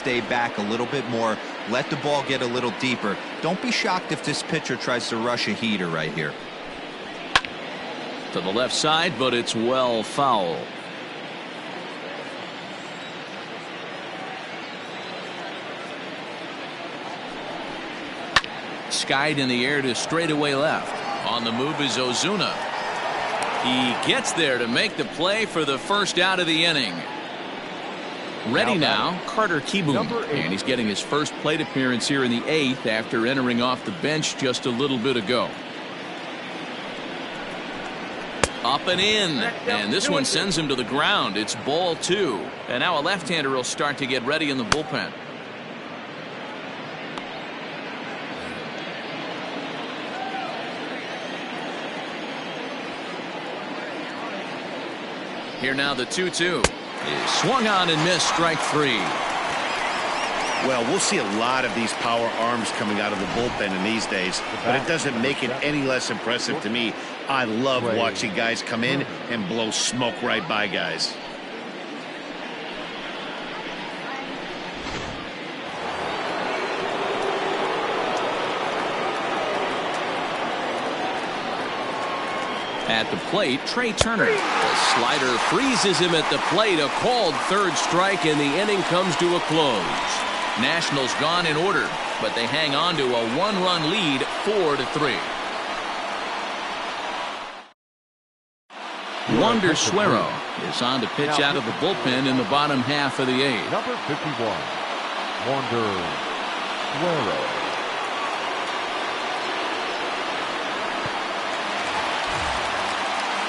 Stay back a little bit more. Let the ball get a little deeper. Don't be shocked if this pitcher tries to rush a heater right here. To the left side, but it's well foul. Skied in the air to straightaway left. On the move is Ozuna. He gets there to make the play for the first out of the inning. Ready now, Carter Kieboom, and he's getting his first plate appearance here in the 8th after entering off the bench just a little bit ago. Up and in, and this one sends him to the ground. It's ball 2, and now a left-hander will start to get ready in the bullpen. Here now the 2-2 is swung on and missed, strike 3. Well, we'll see a lot of these power arms coming out of the bullpen in these days, but it doesn't make it any less impressive to me. I love watching guys come in and blow smoke right by guys. At the plate, Trey Turner. The slider freezes him at the plate. A called third strike, and the inning comes to a close. Nationals gone in order, but they hang on to a 1-run lead, 4-3. Wander Suero is on to pitch out of the bullpen in the bottom half of the 8th. Number 51, Wander Suero.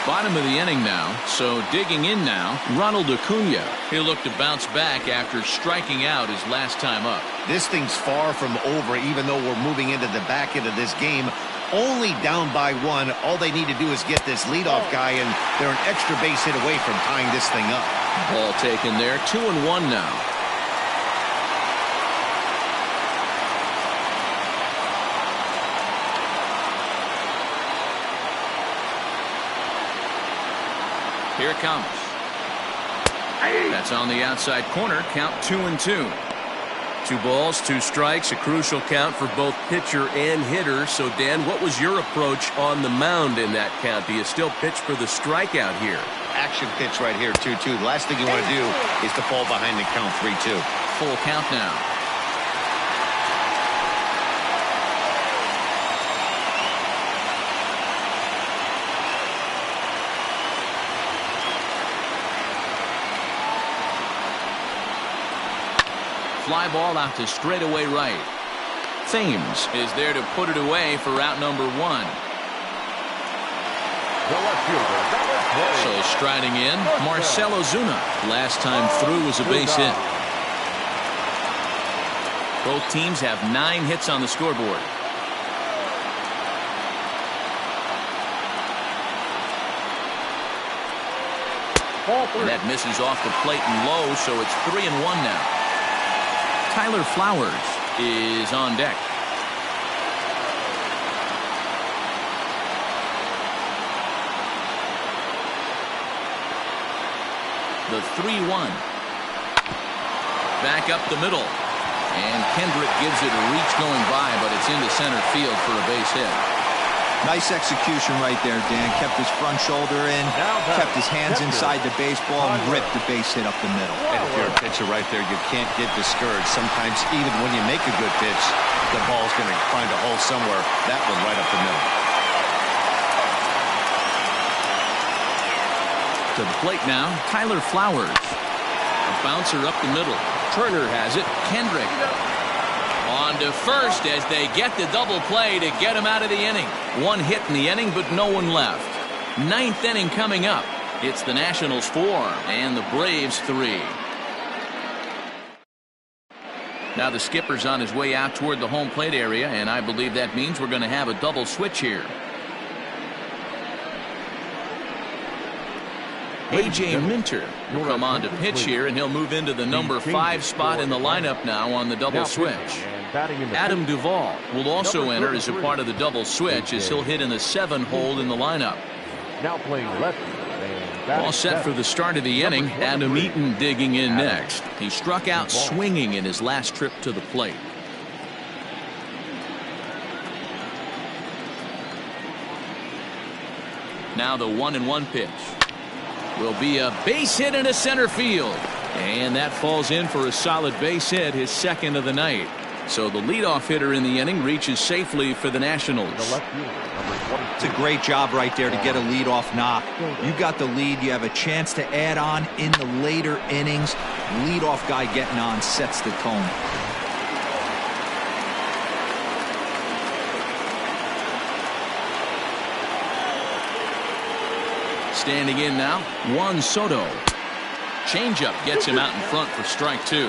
Bottom of the inning now, so digging in now, Ronald Acuna. He'll look to bounce back after striking out his last time up. This thing's far from over, even though we're moving into the back end of this game. Only down by 1. All they need to do is get this leadoff guy, and they're an extra base hit away from tying this thing up. Ball taken there, 2-1 now. Here it comes. That's on the outside corner. Count 2-2. 2 balls, 2 strikes. A crucial count for both pitcher and hitter. So, Dan, what was your approach on the mound in that count? Do you still pitch for the strikeout here? Action pitch right here, 2-2. The last thing you want to do is to fall behind and count 3-2. Full count now. Fly ball out to straightaway right. Thames is there to put it away for out number 1. So striding in, Marcell Ozuna. Last time through was a base hit. Both teams have 9 hits on the scoreboard. And that misses off the plate and low, so it's 3-1 now. Tyler Flowers is on deck. The 3-1. Back up the middle. And Kendrick gives it a reach going by, but it's into center field for a base hit. Nice execution right there, Dan. Kept his front shoulder in, kept his hands inside the baseball, and ripped the base hit up the middle. And if you're a pitcher right there, you can't get discouraged. Sometimes even when you make a good pitch, the ball's going to find a hole somewhere. That one right up the middle. To the plate now, Tyler Flowers. A bouncer up the middle. Turner has it. Kendrick on to first as they get the double play to get him out of the inning. 1 hit in the inning, but no one left. 9th inning coming up. It's the Nationals 4 and the Braves 3. Now the skipper's on his way out toward the home plate area, and I believe that means we're going to have a double switch here. A.J. Minter will come on to pitch here, and he'll move into the number 5 spot in the lineup now on the double switch. Adam Duvall will also enter as a part of the double switch as he'll hit in the 7 hole in the lineup. Now playing left. All set for the start of the inning. Adam Eaton digging in next. He struck out swinging in his last trip to the plate. Now the 1-1 pitch will be a base hit into center field. And that falls in for a solid base hit, his second of the night. So the leadoff hitter in the inning reaches safely for the Nationals. It's a great job right there to get a leadoff knock. You got the lead. You have a chance to add on in the later innings. Leadoff guy getting on sets the tone. Standing in now, Juan Soto. Changeup gets him out in front for strike 2.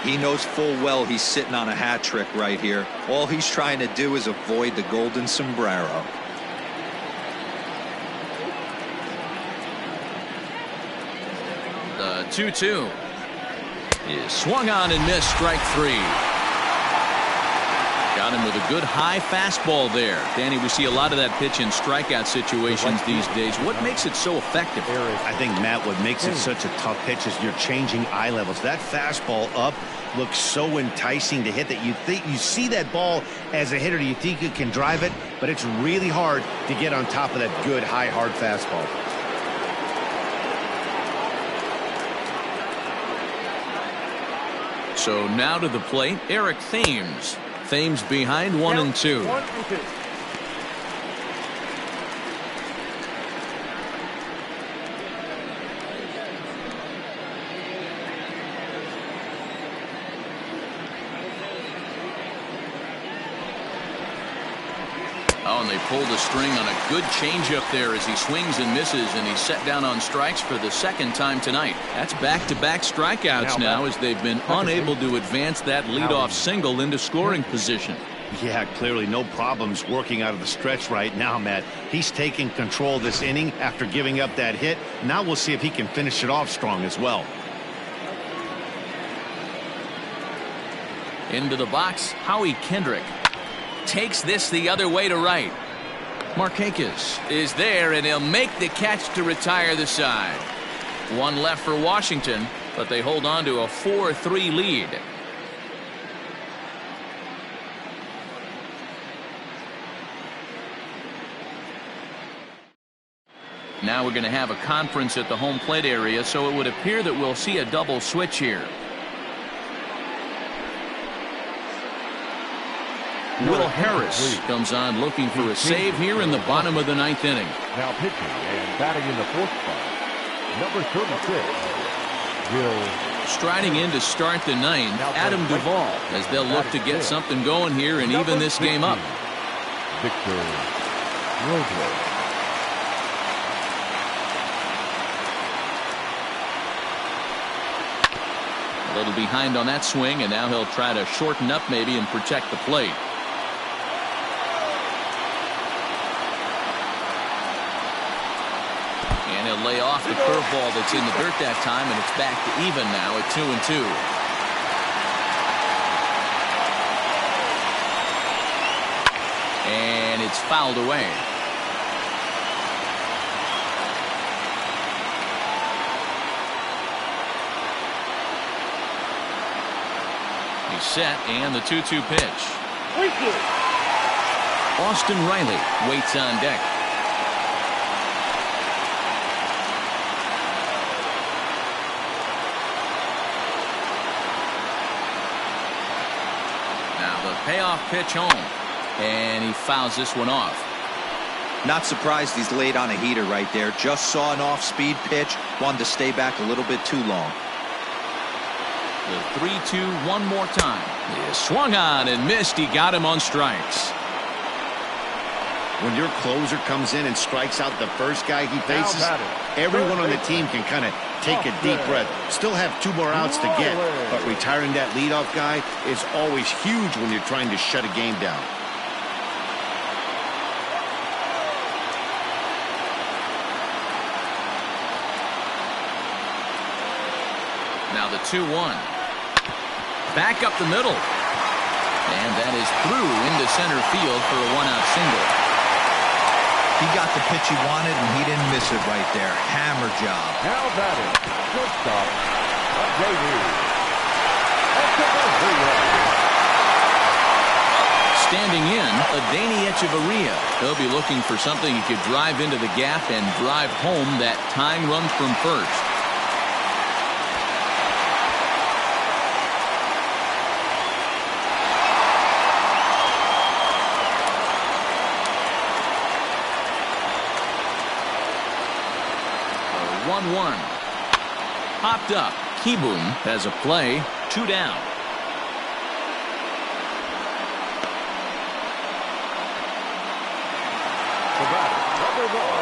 He knows full well he's sitting on a hat trick right here. All he's trying to do is avoid the golden sombrero. The 2-2 is swung on and missed, strike 3. Got him with a good high fastball there. Danny, we see a lot of that pitch in strikeout situations these days. What makes it so effective? I think, Matt, what makes it such a tough pitch is you're changing eye levels. That fastball up looks so enticing to hit that you think you see that ball as a hitter, you think you can drive it, but it's really hard to get on top of that good high hard fastball. So now to the plate, Eric Thames. Thames behind 1-2. Oh, and they pulled a string on a good changeup there as he swings and misses, and he's set down on strikes for the second time tonight. That's back-to-back strikeouts now as they've been unable to advance that leadoff single into scoring position. Yeah, clearly no problems working out of the stretch right now, Matt. He's taking control of this inning after giving up that hit. Now we'll see if he can finish it off strong as well. Into the box, Howie Kendrick takes this the other way to right. Markakis is there, and he'll make the catch to retire the side. One left for Washington, but they hold on to a 4-3 lead. Now we're going to have a conference at the home plate area, so it would appear that we'll see a double switch here. Will Harris comes on looking for a save here in the bottom of the 9th inning. Now pitching and batting in the 4th spot, number 36, Will. Striding in to start the 9th, Adam Duvall, as they'll look to get something going here and even this game up. Victor Rojo. A little behind on that swing, and now he'll try to shorten up maybe and protect the plate. And he'll lay off the curveball that's in the dirt that time, and it's back to even now at 2-2. And it's fouled away. He's set, and the 2-2 pitch. Austin Riley waits on deck. Now the payoff pitch home, and he fouls this one off. Not surprised he's laid on a heater right there. Just saw an off-speed pitch. Wanted to stay back a little bit too long. The 3-2 one more time. He swung on and missed. He got him on strikes. When your closer comes in and strikes out the first guy he faces, everyone on the team can kind of take a deep breath. Still have 2 more outs to get, but retiring that leadoff guy is always huge when you're trying to shut a game down. Now the 2-1. Back up the middle. And that is through into center field for a 1-out single. He got the pitch he wanted, and he didn't miss it right there. Hammer job. Now batting, shortstop, JD. Standing in, Adani Echeverria. He'll be looking for something he could drive into the gap and drive home that tying run from first. The 1-1. Popped up. Kieboom has a play. 2 down.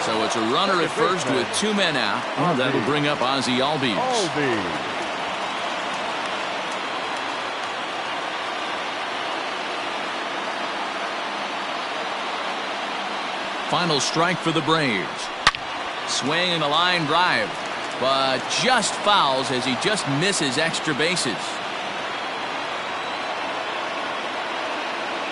So it's a runner at first with 2 men out. Oh, that'll bring up Ozzie Albies. Final strike for the Braves. Swing and a line drive, but just fouls as he just misses extra bases.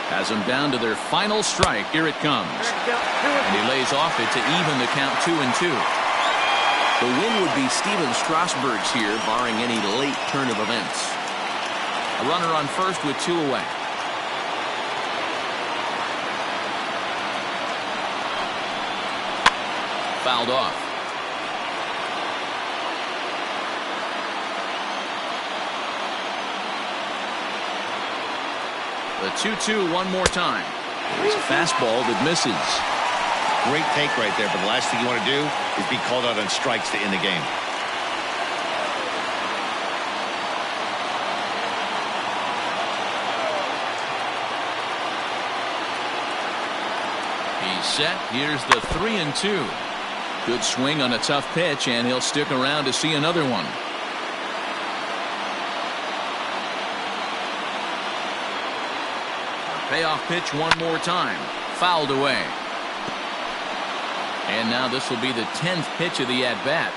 Has them down to their final strike. Here it comes. And he lays off it to even the count 2-2. The win would be Steven Strasburg's here, barring any late turn of events. A runner on first with 2 away. Fouled off. The 2-2 one more time. There's a fastball that misses. Great take right there, but the last thing you want to do is be called out on strikes to end the game. He's set. Here's the 3-2. Good swing on a tough pitch, and he'll stick around to see another one. Payoff pitch one more time. Fouled away. And now this will be the 10th pitch of the at-bat.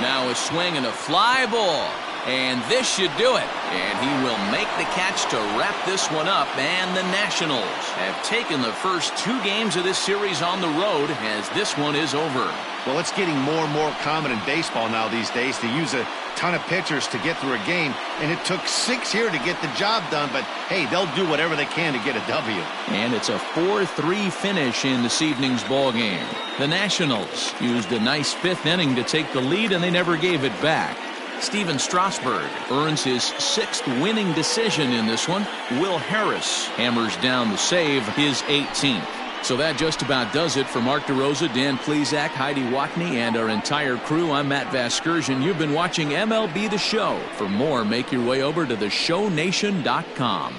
Now a swing and a fly ball. And this should do it. And he will make the catch to wrap this one up. And the Nationals have taken the first 2 games of this series on the road as this one is over. Well, it's getting more and more common in baseball now these days to use a ton of pitchers to get through a game, and it took 6 here to get the job done, but hey, they'll do whatever they can to get a W. And it's a 4-3 finish in this evening's ball game. The Nationals used a nice 5th inning to take the lead, and they never gave it back. Steven Strasburg earns his 6th winning decision in this one. Will Harris hammers down the save, his 18th. So that just about does it for Mark DeRosa, Dan Plesac, Heidi Watney, and our entire crew. I'm Matt Vasgersian. You've been watching MLB The Show. For more, make your way over to theshownation.com.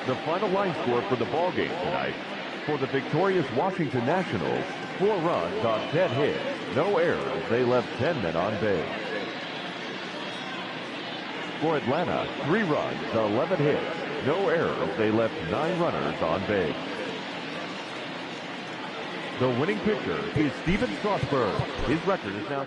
The final line score for the ball game tonight. For the victorious Washington Nationals, 4 runs on 10 hits, no errors. They left 10 men on base. For Atlanta, 3 runs, 11 hits, no errors. They left 9 runners on base. The winning pitcher is Steven Strasburg. His record is now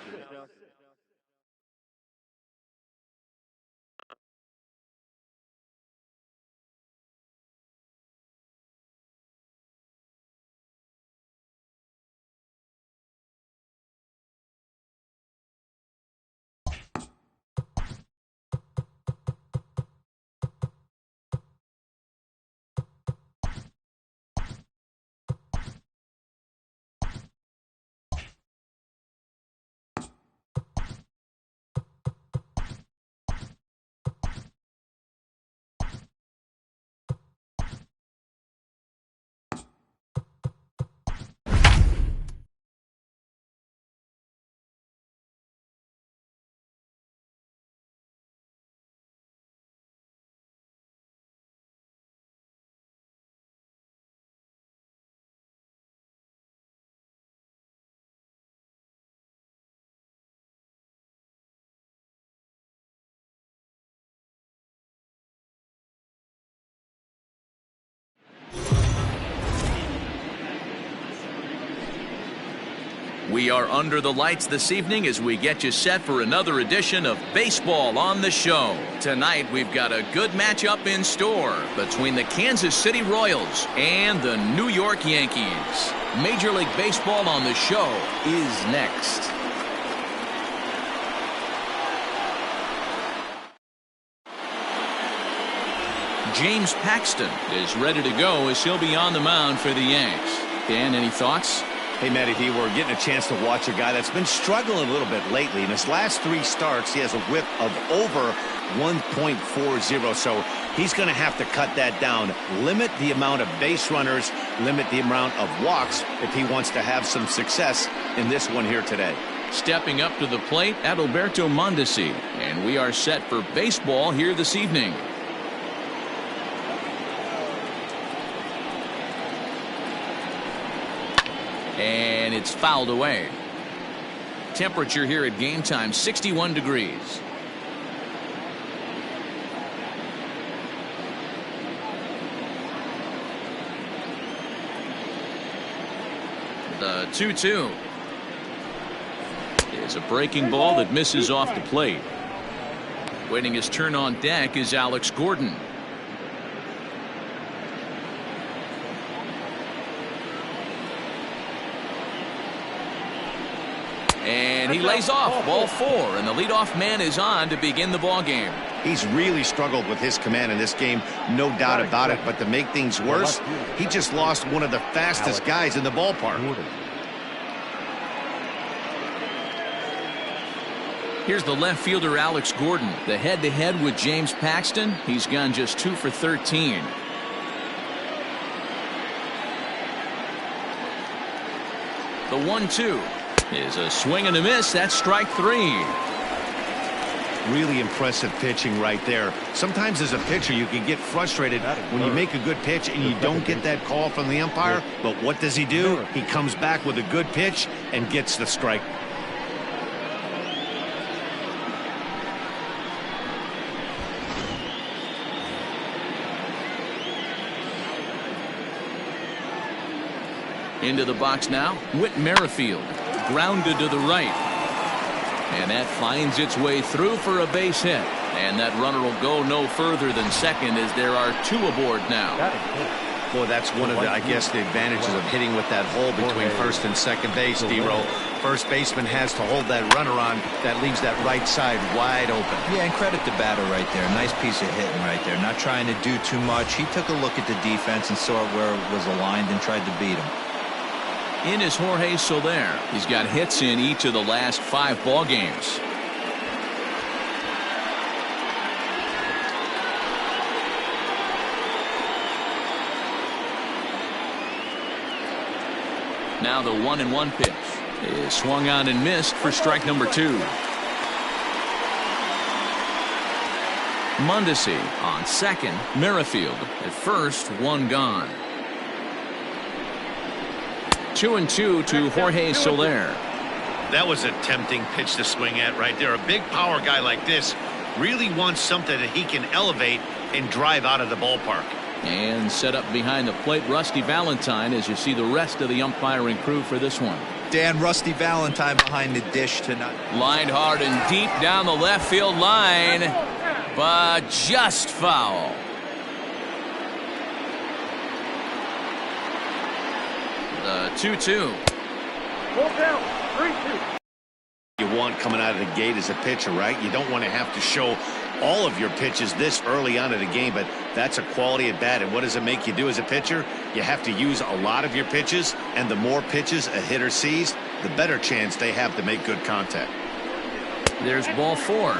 We are under the lights this evening as we get you set for another edition of Baseball on the Show. Tonight, we've got a good matchup in store between the Kansas City Royals and the New York Yankees. Major League Baseball on the Show is next. James Paxton is ready to go as he'll be on the mound for the Yanks. Dan, any thoughts? Hey, Matty D, we're getting a chance to watch a guy that's been struggling a little bit lately. In his last 3 starts, he has a whip of over 1.40, so he's going to have to cut that down, limit the amount of base runners, limit the amount of walks if he wants to have some success in this one here today. Stepping up to the plate, Adalberto Mondesi, and we are set for baseball here this evening. And it's fouled away. Temperature here at game time, 61 degrees. The 2-2 is a breaking ball that misses off the plate. Waiting his turn on deck is Alex Gordon. And he lays off, ball 4, and the leadoff man is on to begin the ball game. He's really struggled with his command in this game, no doubt about it. But to make things worse, he just lost one of the fastest guys in the ballpark. Here's the left fielder, Alex Gordon. The head-to-head with James Paxton. He's gone just 2 for 13. The 1-2 is a swing and a miss. That's strike 3. Really impressive pitching right there. Sometimes as a pitcher you can get frustrated when you make a good pitch and you don't get that call from the umpire. But what does he do? He comes back with a good pitch and gets the strike. Into the box now, Whit Merrifield. Grounded to the right. And that finds its way through for a base hit. And that runner will go no further than second as there are 2 aboard now. Boy, that's one of the, I guess, the advantages of hitting with that hole between first and second base, D-Roll. First baseman has to hold that runner on. That leaves that right side wide open. Yeah, and credit the batter right there. Nice piece of hitting right there. Not trying to do too much. He took a look at the defense and saw where it was aligned and tried to beat him. In is Jorge Soler. He's got hits in each of the last 5 ball games. Now the 1-1 pitch is swung on and missed for strike number 2. Mondesi on second. Merrifield at first. 1 gone. 2-2 to Jorge Soler. That was a tempting pitch to swing at right there. A big power guy like this really wants something that he can elevate and drive out of the ballpark. And set up behind the plate, Rusty Valentine, as you see the rest of the umpiring crew for this one. Dan, Rusty Valentine behind the dish tonight. Lined hard and deep down the left field line, but just foul. The 2-2. You want coming out of the gate as a pitcher, right? You don't want to have to show all of your pitches this early on in the game, but that's a quality at bat. And what does it make you do as a pitcher? You have to use a lot of your pitches, and the more pitches a hitter sees, the better chance they have to make good contact. There's ball 4.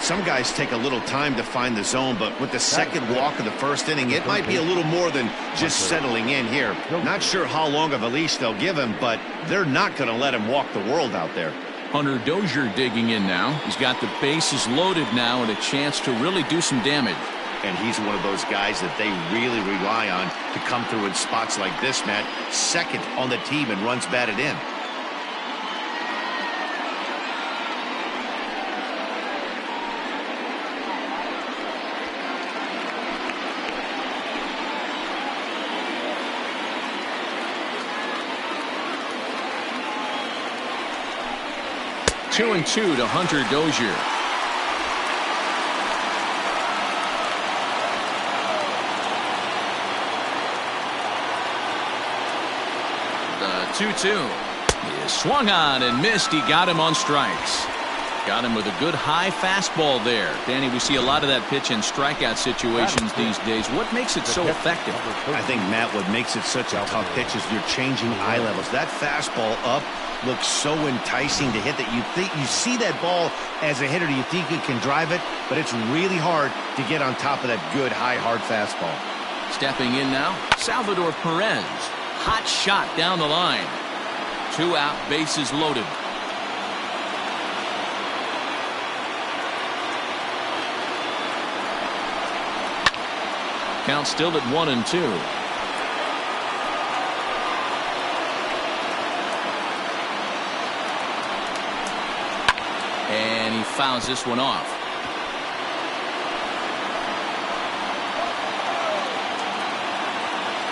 Some guys take a little time to find the zone, but with the second walk of the first inning, it might be a little more than just settling in here. Not sure how long of a leash they'll give him, but they're not going to let him walk the world out there. Hunter Dozier digging in now. He's got the bases loaded now and a chance to really do some damage. And he's one of those guys that they really rely on to come through in spots like this, Matt. Second on the team and runs batted in. 2-2 to Hunter Dozier. The 2-2 is swung on and missed. He got him on strikes. Got him with a good high fastball there. Danny, we see a lot of that pitch in strikeout situations these days. What makes it so effective? I think, Matt, what makes it such a tough pitch is you're changing eye levels. That fastball up looks so enticing to hit that you see that ball as a hitter, you think you can drive it, but it's really hard to get on top of that good high hard fastball. Stepping in now, Salvador Perez. Hot shot down the line. 2 out, bases loaded. Count still at 1-2. And he fouls this one off.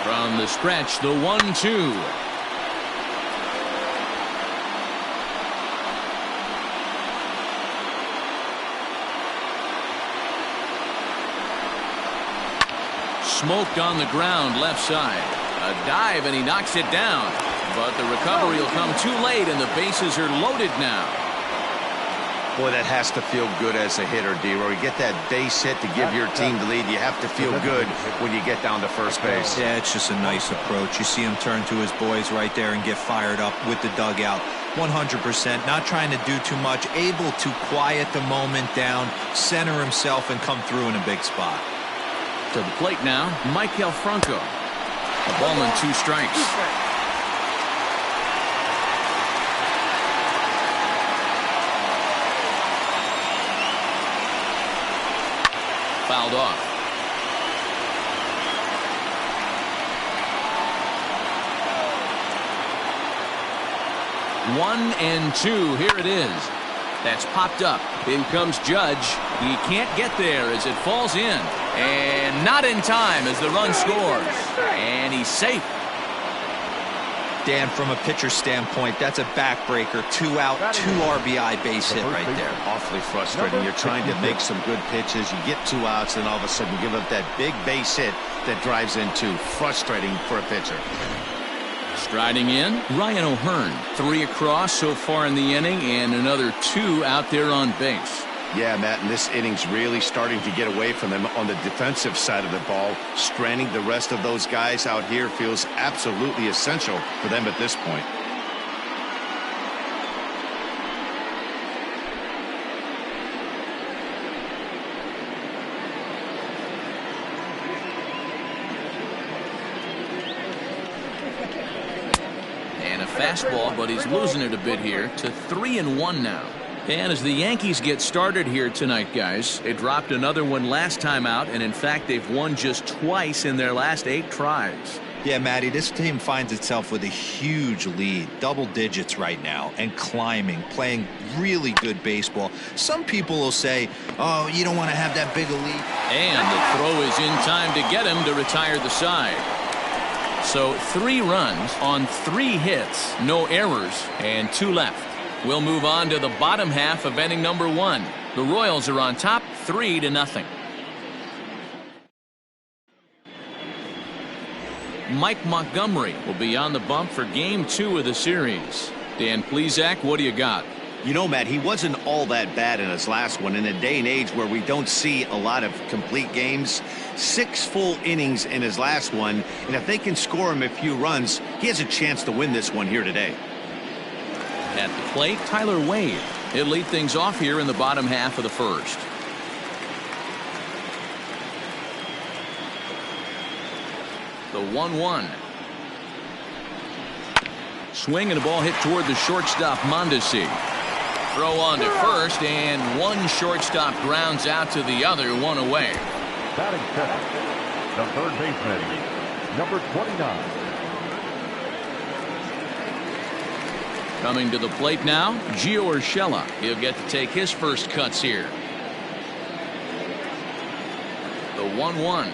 From the stretch, the 1-2. Smoked on the ground left side. A dive and he knocks it down. But the recovery will come too late and the bases are loaded now. Boy, that has to feel good as a hitter, D-Roy. You get that base hit to give your team the lead. You have to feel good when you get down to first base. Yeah, it's just a nice approach. You see him turn to his boys right there and get fired up with the dugout. 100%, not trying to do too much, able to quiet the moment down, center himself, and come through in a big spot. To the plate now, Michael Franco. A ball and 2 strikes. Fouled off. One and 2. Here it is. That's popped up. In comes Judge. He can't get there as it falls in. And not in time as the run scores. And he's safe. Dan, from a pitcher standpoint, that's a backbreaker. 2 out, 2 RBI base hit right there. Awfully frustrating. You're trying to make some good pitches. You get 2 outs, and all of a sudden you give up that big base hit that drives in 2. Frustrating for a pitcher. Striding in, Ryan O'Hearn. 3 across so far in the inning, and another 2 out there on base. Yeah, Matt, and this inning's really starting to get away from them on the defensive side of the ball. Stranding the rest of those guys out here feels absolutely essential for them at this point. And a fastball, but he's losing it a bit here to 3-1 now. And as the Yankees get started here tonight, guys, they dropped another one last time out, and in fact they've won just twice in their last 8 tries. Yeah, Matty, this team finds itself with a huge lead, double digits right now, and climbing, playing really good baseball. Some people will say, oh, you don't want to have that big a lead. And the throw is in time to get him to retire the side. So 3 runs on 3 hits, no errors, and 2 left. We'll move on to the bottom half of inning number 1. The Royals are on top 3-0. Mike Montgomery will be on the bump for game 2 of the series. Dan Plesac, what do you got? You know, Matt, he wasn't all that bad in his last one. In a day and age where we don't see a lot of complete games, 6 full innings in his last one, and if they can score him a few runs, he has a chance to win this one here today. At the plate, Tyler Wade. He'll lead things off here in the bottom half of the first. The 1-1. Swing and a ball hit toward the shortstop, Mondesi. Throw on to first, and one shortstop grounds out to the other, 1 away. Batting center, the third baseman, number 29. Coming to the plate now, Gio Urshela. He'll get to take his first cuts here. The 1-1.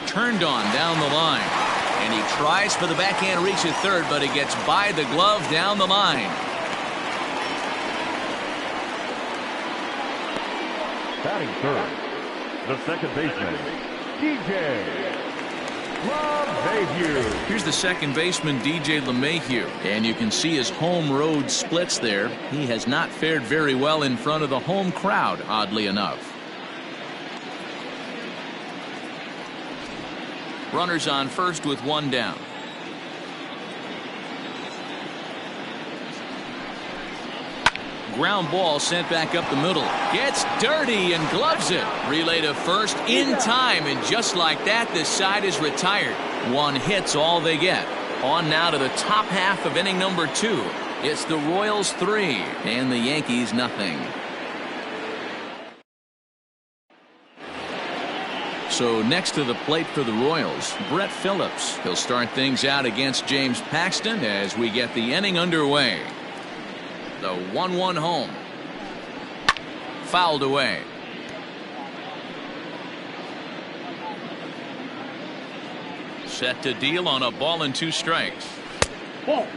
Turned on down the line. And he tries for the backhand reach at third, but he gets by the glove down the line. Batting third, the second baseman, DJ LeMahieu. Here's the second baseman, DJ LeMahieu. And you can see his home-road splits there. He has not fared very well in front of the home crowd, oddly enough. Runners on first with one down. Ground ball sent back up the middle. Gets dirty and gloves it. Relay to first in time, and just like that, this side is retired. One hit's all they get. On now to the top half of inning number 2. It's the Royals 3 and the Yankees nothing. So next to the plate for the Royals, Brett Phillips. He'll start things out against James Paxton as we get the inning underway. The 1-1 home. Fouled away. Set to deal on a ball and 2 strikes. Ball.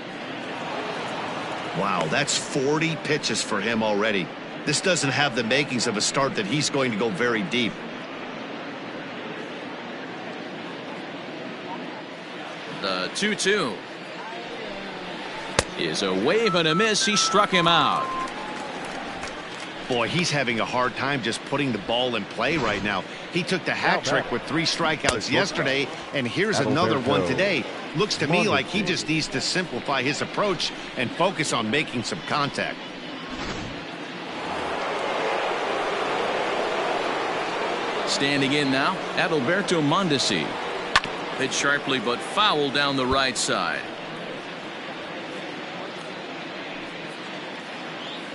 Wow, that's 40 pitches for him already. This doesn't have the makings of a start that he's going to go very deep. The 2-2 is a wave and a miss. He struck him out. Boy, he's having a hard time just putting the ball in play right now. He took the hat trick with 3 strikeouts yesterday, and here's another one today. Looks to me like he just needs to simplify his approach and focus on making some contact. Standing in now, Adalberto Mondesi. Hit sharply but foul down the right side.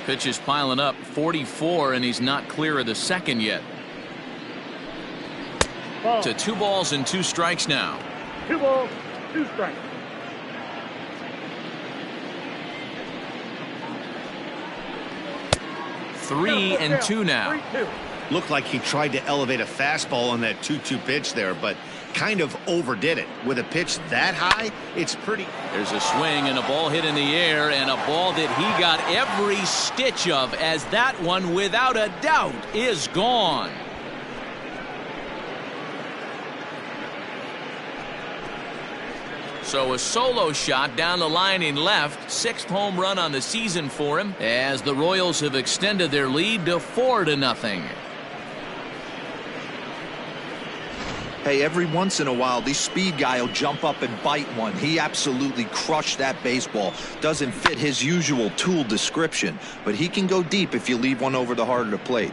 Pitch is piling up, 44, and he's not clear of the second yet. Ball. To 2 balls and 2 strikes now. 2 balls, 2 strikes. Three and two now. 3-2. Looked like he tried to elevate a fastball on that 2-2 pitch there, but kind of overdid it. With a pitch that high, it's pretty. There's a swing and a ball hit in the air, and a ball that he got every stitch of, as that one, without a doubt, is gone. So a solo shot down the line in left. 6th home run on the season for him, as the Royals have extended their lead to 4-0. Hey, every once in a while, this speed guy will jump up and bite one. He absolutely crushed that baseball. Doesn't fit his usual tool description, but he can go deep if you leave one over the heart of the plate.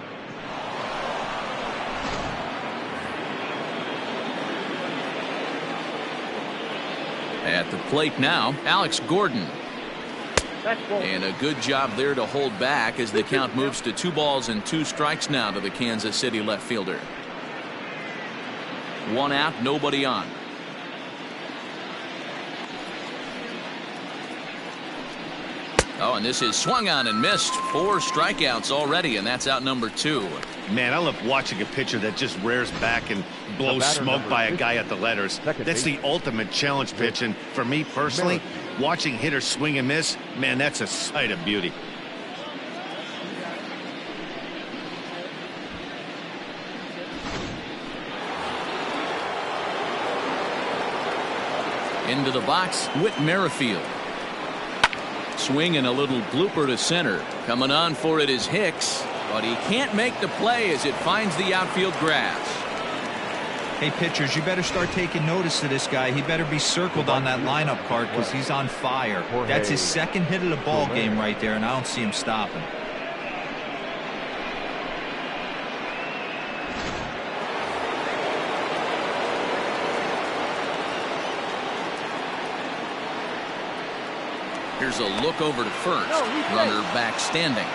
At the plate now, Alex Gordon. And a good job there to hold back as the count moves to 2 balls and 2 strikes now to the Kansas City left fielder. 1 out, nobody on. Oh, and this is swung on and missed. 4 strikeouts already, and that's out number 2. Man, I love watching a pitcher that just rears back and blows smoke by a guy at the letters. That's the ultimate challenge pitch, and for me personally, watching hitters swing and miss, man, that's a sight of beauty. Into the box, Whit Merrifield. Swing and a little blooper to center. Coming on for it is Hicks, but he can't make the play as it finds the outfield grass. Hey, pitchers, you better start taking notice of this guy. He better be circled on that lineup card because he's on fire. That's his 2nd hit of the ball game right there, and I don't see him stopping. Here's a look over to first. Runner back standing.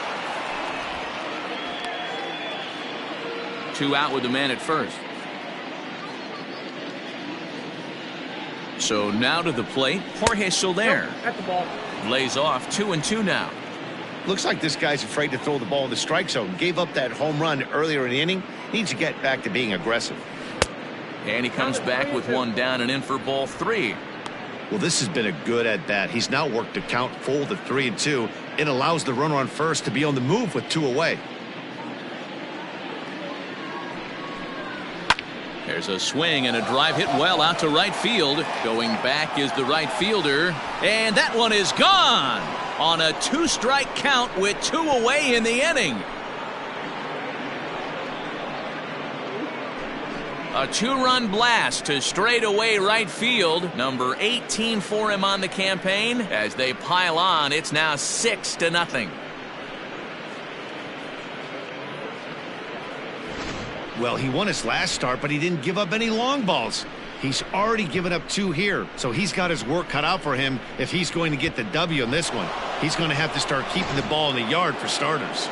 2 out with the man at first. So now to the plate, Jorge Soler. At the ball. Lays off 2-2 now. Looks like this guy's afraid to throw the ball in the strike zone. Gave up that home run earlier in the inning. Needs to get back to being aggressive. And he comes back with 1 down and in for ball 3. Well, this has been a good at-bat. He's now worked the count full to 3-2. It allows the runner on first to be on the move with 2 away. There's a swing and a drive hit well out to right field. Going back is the right fielder. And that one is gone on a 2-strike count with 2 away in the inning. A 2-run blast to straightaway right field. Number 18 for him on the campaign. As they pile on, it's now 6-0. Well, he won his last start, but he didn't give up any long balls. He's already given up 2 here, so he's got his work cut out for him if he's going to get the W in this one. He's going to have to start keeping the ball in the yard for starters.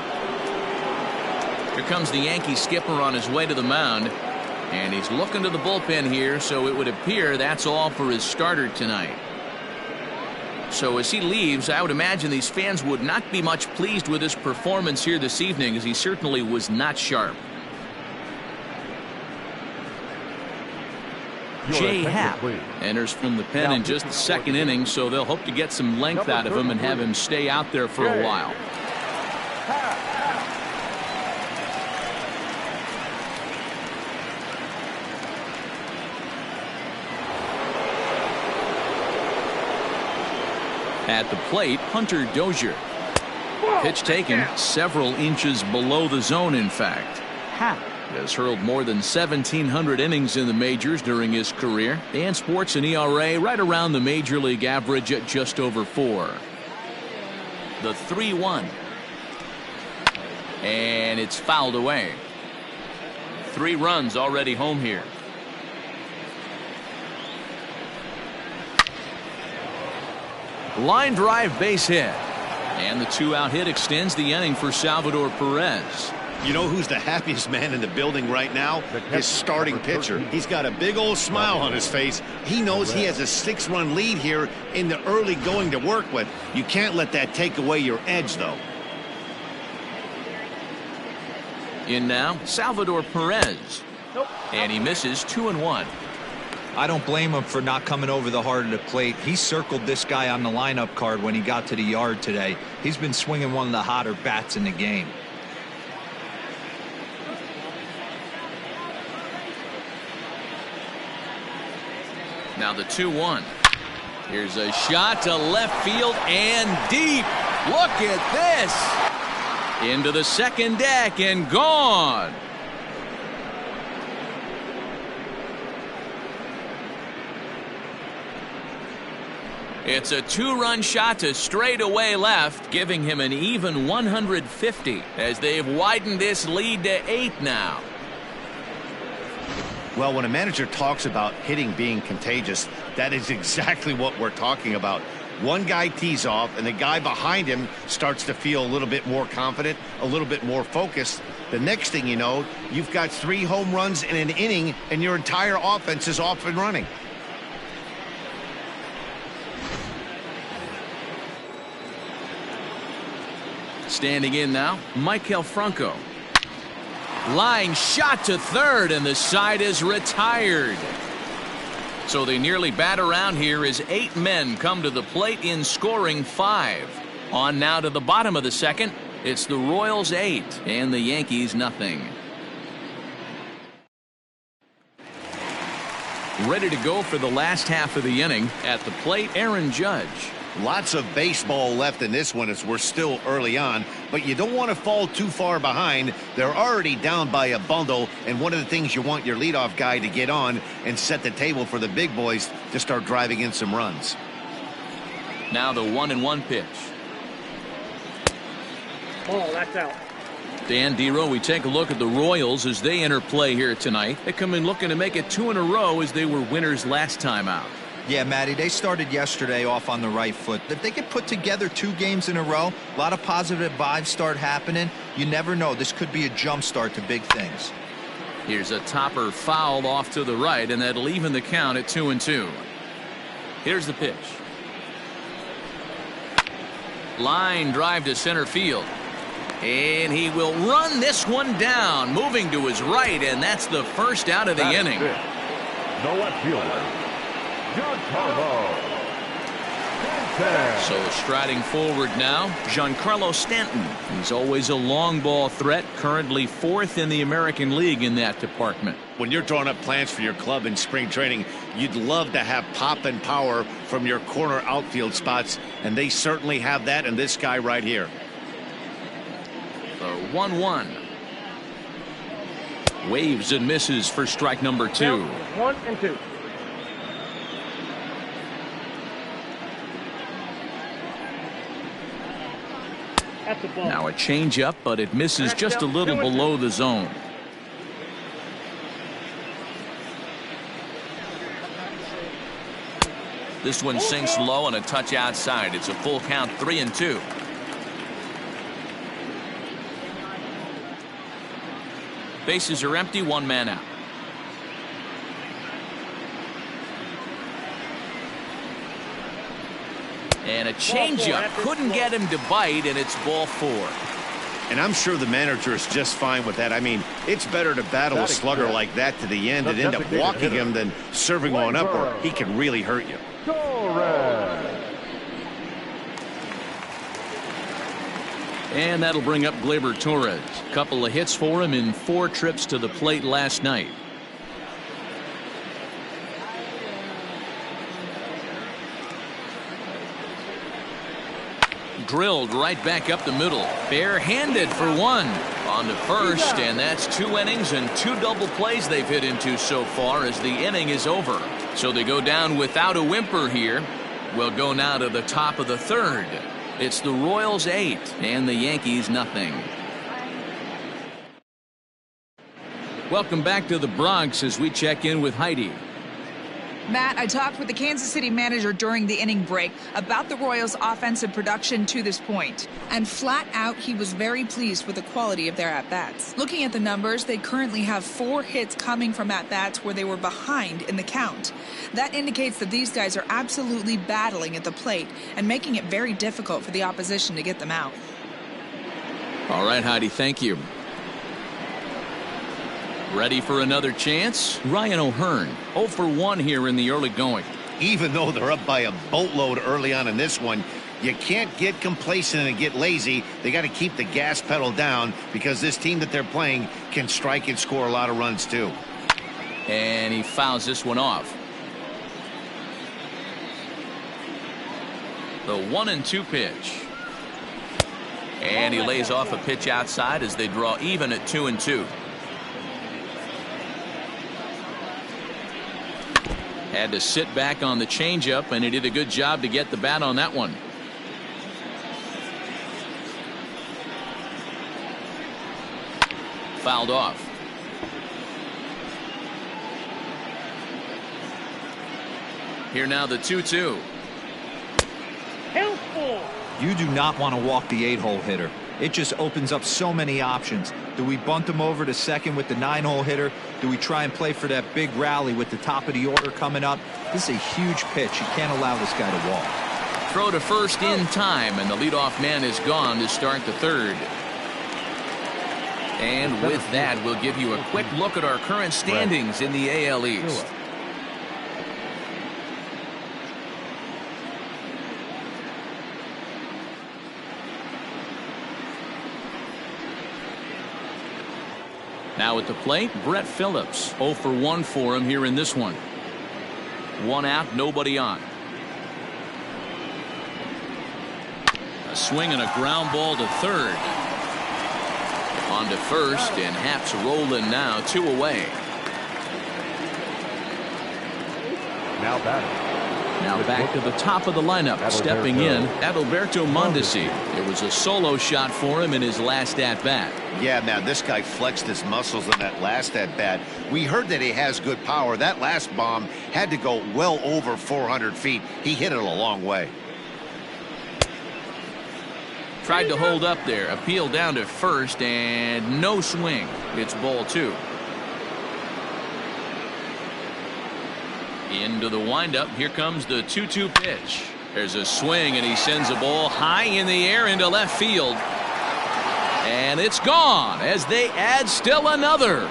Here comes the Yankee skipper on his way to the mound, and he's looking to the bullpen here, so it would appear that's all for his starter tonight. So as he leaves, I would imagine these fans would not be much pleased with his performance here this evening, as he certainly was not sharp. Jay Happ enters from the pen in just the 2nd inning, so they'll hope to get some length out of him and have him stay out there for a while. At the plate, Hunter Dozier. Pitch taken several inches below the zone, in fact. Happ has hurled more than 1,700 innings in the majors during his career and sports an ERA right around the major league average at just over 4. The 3-1. And it's fouled away. 3 runs already home here. Line drive base hit. And the 2-out hit extends the inning for Salvador Perez. You know who's the happiest man in the building right now? His starting pitcher. He's got a big old smile on his face. He knows he has a 6-run lead here in the early going to work with. You can't let that take away your edge, though. In now, Salvador Perez. And he misses 2-1. I don't blame him for not coming over the heart of the plate. He circled this guy on the lineup card when he got to the yard today. He's been swinging one of the hotter bats in the game. Now the 2-1. Here's a shot to left field and deep. Look at this. Into the second deck and gone. It's a 2-run shot to straightaway left, giving him an even 150 as they've widened this lead to 8 now. Well, when a manager talks about hitting being contagious, that is exactly what we're talking about. One guy tees off, and the guy behind him starts to feel a little bit more confident, a little bit more focused. The next thing you know, you've got 3 home runs in an inning, and your entire offense is off and running. Standing in now, Maikel Franco. Line shot to third, and the side is retired. So they nearly bat around here as 8 men come to the plate in scoring 5. On now to the bottom of the second. It's the Royals 8 and the Yankees nothing. Ready to go for the last half of the inning. At the plate, Aaron Judge. Lots of baseball left in this one as we're still early on, but you don't want to fall too far behind. They're already down by a bundle, and one of the things you want your leadoff guy to get on and set the table for the big boys to start driving in some runs. Now the 1-1 pitch. Oh, that's out. Dan Dero, we take a look at the Royals as they enter play here tonight. They come in looking to make it 2 in a row as they were winners last time out. Yeah, Matty, they started yesterday off on the right foot. If they could put together 2 games in a row, a lot of positive vibes start happening. You never know. This could be a jump start to big things. Here's a topper fouled off to the right, and that'll even the count at 2-2. Here's the pitch. Line drive to center field. And he will run this one down, moving to his right, and that's the first out of the inning. The left fielder, John Carbo. So striding forward now, Giancarlo Stanton. He's always a long ball threat, currently 4th in the American League in that department. When you're drawing up plans for your club in spring training, you'd love to have pop and power from your corner outfield spots, and they certainly have that in this guy right here. The 1-1. Waves and misses for strike number 2. 1 and 2. That's a ball. Now a changeup, but it misses just a little below the zone. This one sinks low and a touch outside. It's a full count, 3-2. Bases are empty, 1 man out. And a changeup couldn't get him to bite, and it's ball 4. And I'm sure the manager is just fine with that. I mean, it's better to battle a slugger like that to the end and end up walking him than serving one up, or he can really hurt you. And that'll bring up Gleyber Torres. Couple of hits for him in 4 trips to the plate last night. Drilled right back up the middle. Barehanded for 1. On to first, and that's 2 innings and 2 double plays they've hit into so far as the inning is over. So they go down without a whimper here. We'll go now to the top of the 3rd. It's the Royals 8 and the Yankees nothing. Welcome back to the Bronx as we check in with Heidi. Matt, I talked with the Kansas City manager during the inning break about the Royals' offensive production to this point. And flat out, he was very pleased with the quality of their at-bats. Looking at the numbers, they currently have 4 hits coming from at-bats where they were behind in the count. That indicates that these guys are absolutely battling at the plate and making it very difficult for the opposition to get them out. All right, Heidi, thank you. Ready for another chance? Ryan O'Hearn, 0 for 1 here in the early going. Even though they're up by a boatload early on in this one, you can't get complacent and get lazy. They got to keep the gas pedal down because this team that they're playing can strike and score a lot of runs too. And he fouls this one off. The 1-2 pitch. And he lays off a pitch outside as they draw even at 2-2. Had to sit back on the changeup, and he did a good job to get the bat on that one. Fouled off. Here now the 2-2. You do not want to walk the 8-hole hitter. It just opens up so many options. Do we bunt him over to second with the 9-hole hitter? Do we try and play for that big rally with the top of the order coming up? This is a huge pitch. You can't allow this guy to walk. Throw to first in time, and the leadoff man is gone to start the 3rd. And with that, we'll give you a quick look at our current standings in the AL East. Now at the plate, Brett Phillips. 0 for 1 for him here in this one. 1 out, nobody on. A swing and a ground ball to 3rd. On to first, and Happ's rolling now, 2 away. Now batting. Now back to the top of the lineup. Stepping in, Adalberto Mondesi. It was a solo shot for him in his last at-bat. Yeah, man, this guy flexed his muscles in that last at-bat. We heard that he has good power. That last bomb had to go well over 400 feet. He hit it a long way. Tried to hold up there. Appeal down to first, and no swing. It's ball 2. Into the windup. Here comes the 2-2 pitch. There's a swing, and he sends a ball high in the air into left field. And it's gone as they add still another.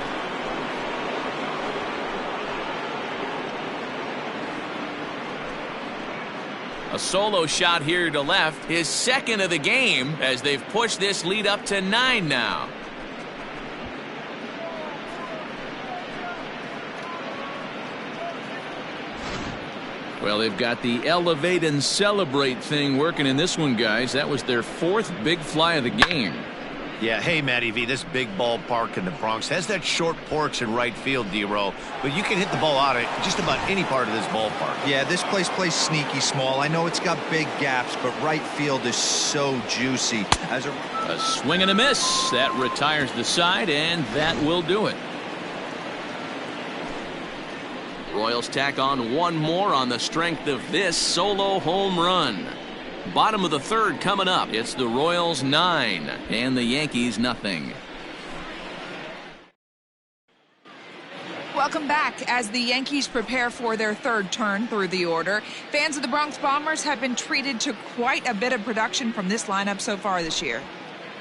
A solo shot here to left, his second of the game, as they've pushed this lead up to 9 now. Well, they've got the elevate and celebrate thing working in this one, guys. That was their 4th big fly of the game. Yeah, hey, Matty V, this big ballpark in the Bronx has that short porch in right field, D-Row, but you can hit the ball out of just about any part of this ballpark. Yeah, this place plays sneaky small. I know it's got big gaps, but right field is so juicy. A swing and a miss. That retires the side, and that will do it. Royals tack on one more on the strength of this solo home run. Bottom of the 3rd coming up. It's the Royals 9 and the Yankees nothing. Welcome back. As the Yankees prepare for their 3rd turn through the order, fans of the Bronx Bombers have been treated to quite a bit of production from this lineup so far this year.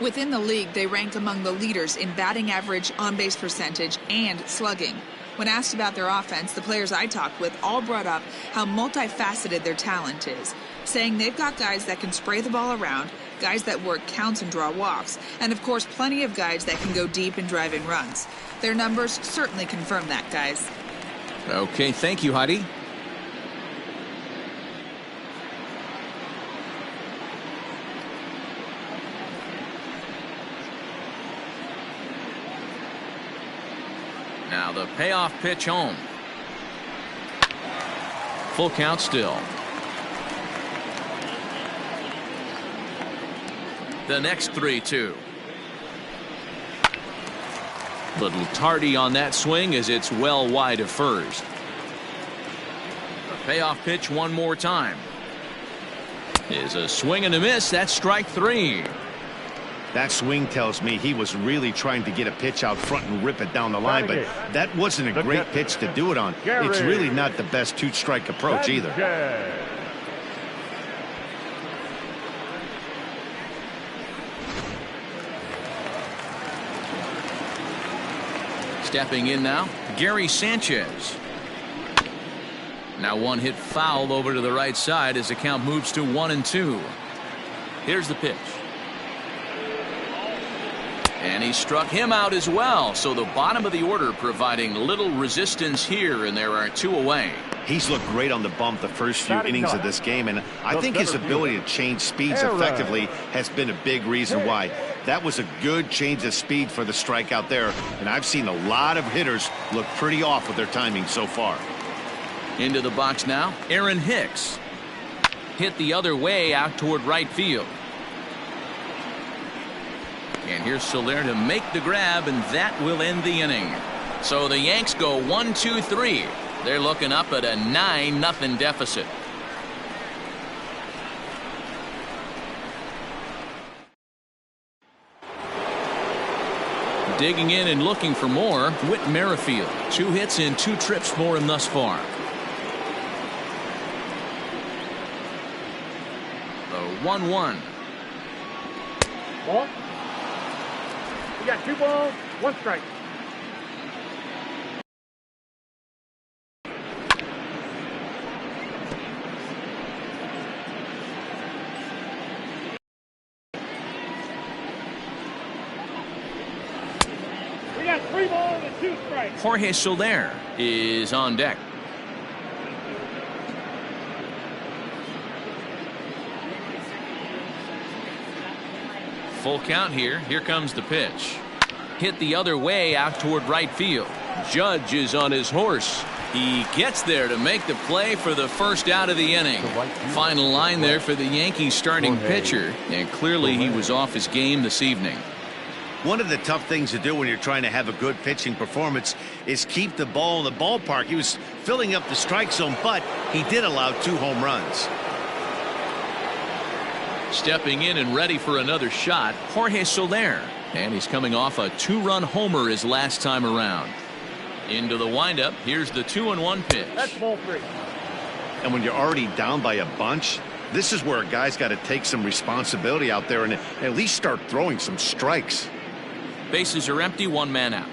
Within the league, they rank among the leaders in batting average, on-base percentage, and slugging. When asked about their offense, the players I talked with all brought up how multifaceted their talent is, saying they've got guys that can spray the ball around, guys that work counts and draw walks, and of course plenty of guys that can go deep and drive in runs. Their numbers certainly confirm that, guys. Okay, thank you, Heidi. Now the payoff pitch home. Full count still. The next 3-2. Little tardy on that swing as it's well wide of first. The payoff pitch one more time. Is a swing and a miss. That's strike 3. That swing tells me he was really trying to get a pitch out front and rip it down the line, but that wasn't a great pitch to do it on. It's really not the best 2-strike approach either. Stepping in now, Gary Sanchez. Now one hit foul over to the right side as the count moves to 1-2. Here's the pitch. And he struck him out as well. So the bottom of the order providing little resistance here, and there are 2 away. He's looked great on the bump the first few innings of this game, and I think his ability to change speeds effectively has been a big reason why. That was a good change of speed for the strikeout there, and I've seen a lot of hitters look pretty off with their timing so far. Into the box now, Aaron Hicks. Hit the other way out toward right field. And here's Soler to make the grab, and that will end the inning. So the Yanks go 1-2-3. They're looking up at a 9-0 deficit. Digging in and looking for more, Whit Merrifield. 2 hits and 2 trips for him thus far. The 1-1. Ball. We got 2 balls, 1 strike. We got 3 balls and 2 strikes. Jorge Soler is on deck. Full count here. Here comes the pitch. Hit the other way out toward right field. Judge is on his horse. He gets there to make the play for the first out of the inning. Final line there for the Yankees starting pitcher, and clearly he was off his game this evening. One of the tough things to do when you're trying to have a good pitching performance is keep the ball in the ballpark. He was filling up the strike zone, but he did allow 2 home runs. Stepping in and ready for another shot, Jorge Soler. And he's coming off a 2-run homer his last time around. Into the windup. Here's the 2-1 pitch. That's ball 3. And when you're already down by a bunch, this is where a guy's got to take some responsibility out there and at least start throwing some strikes. Bases are empty, 1 man out.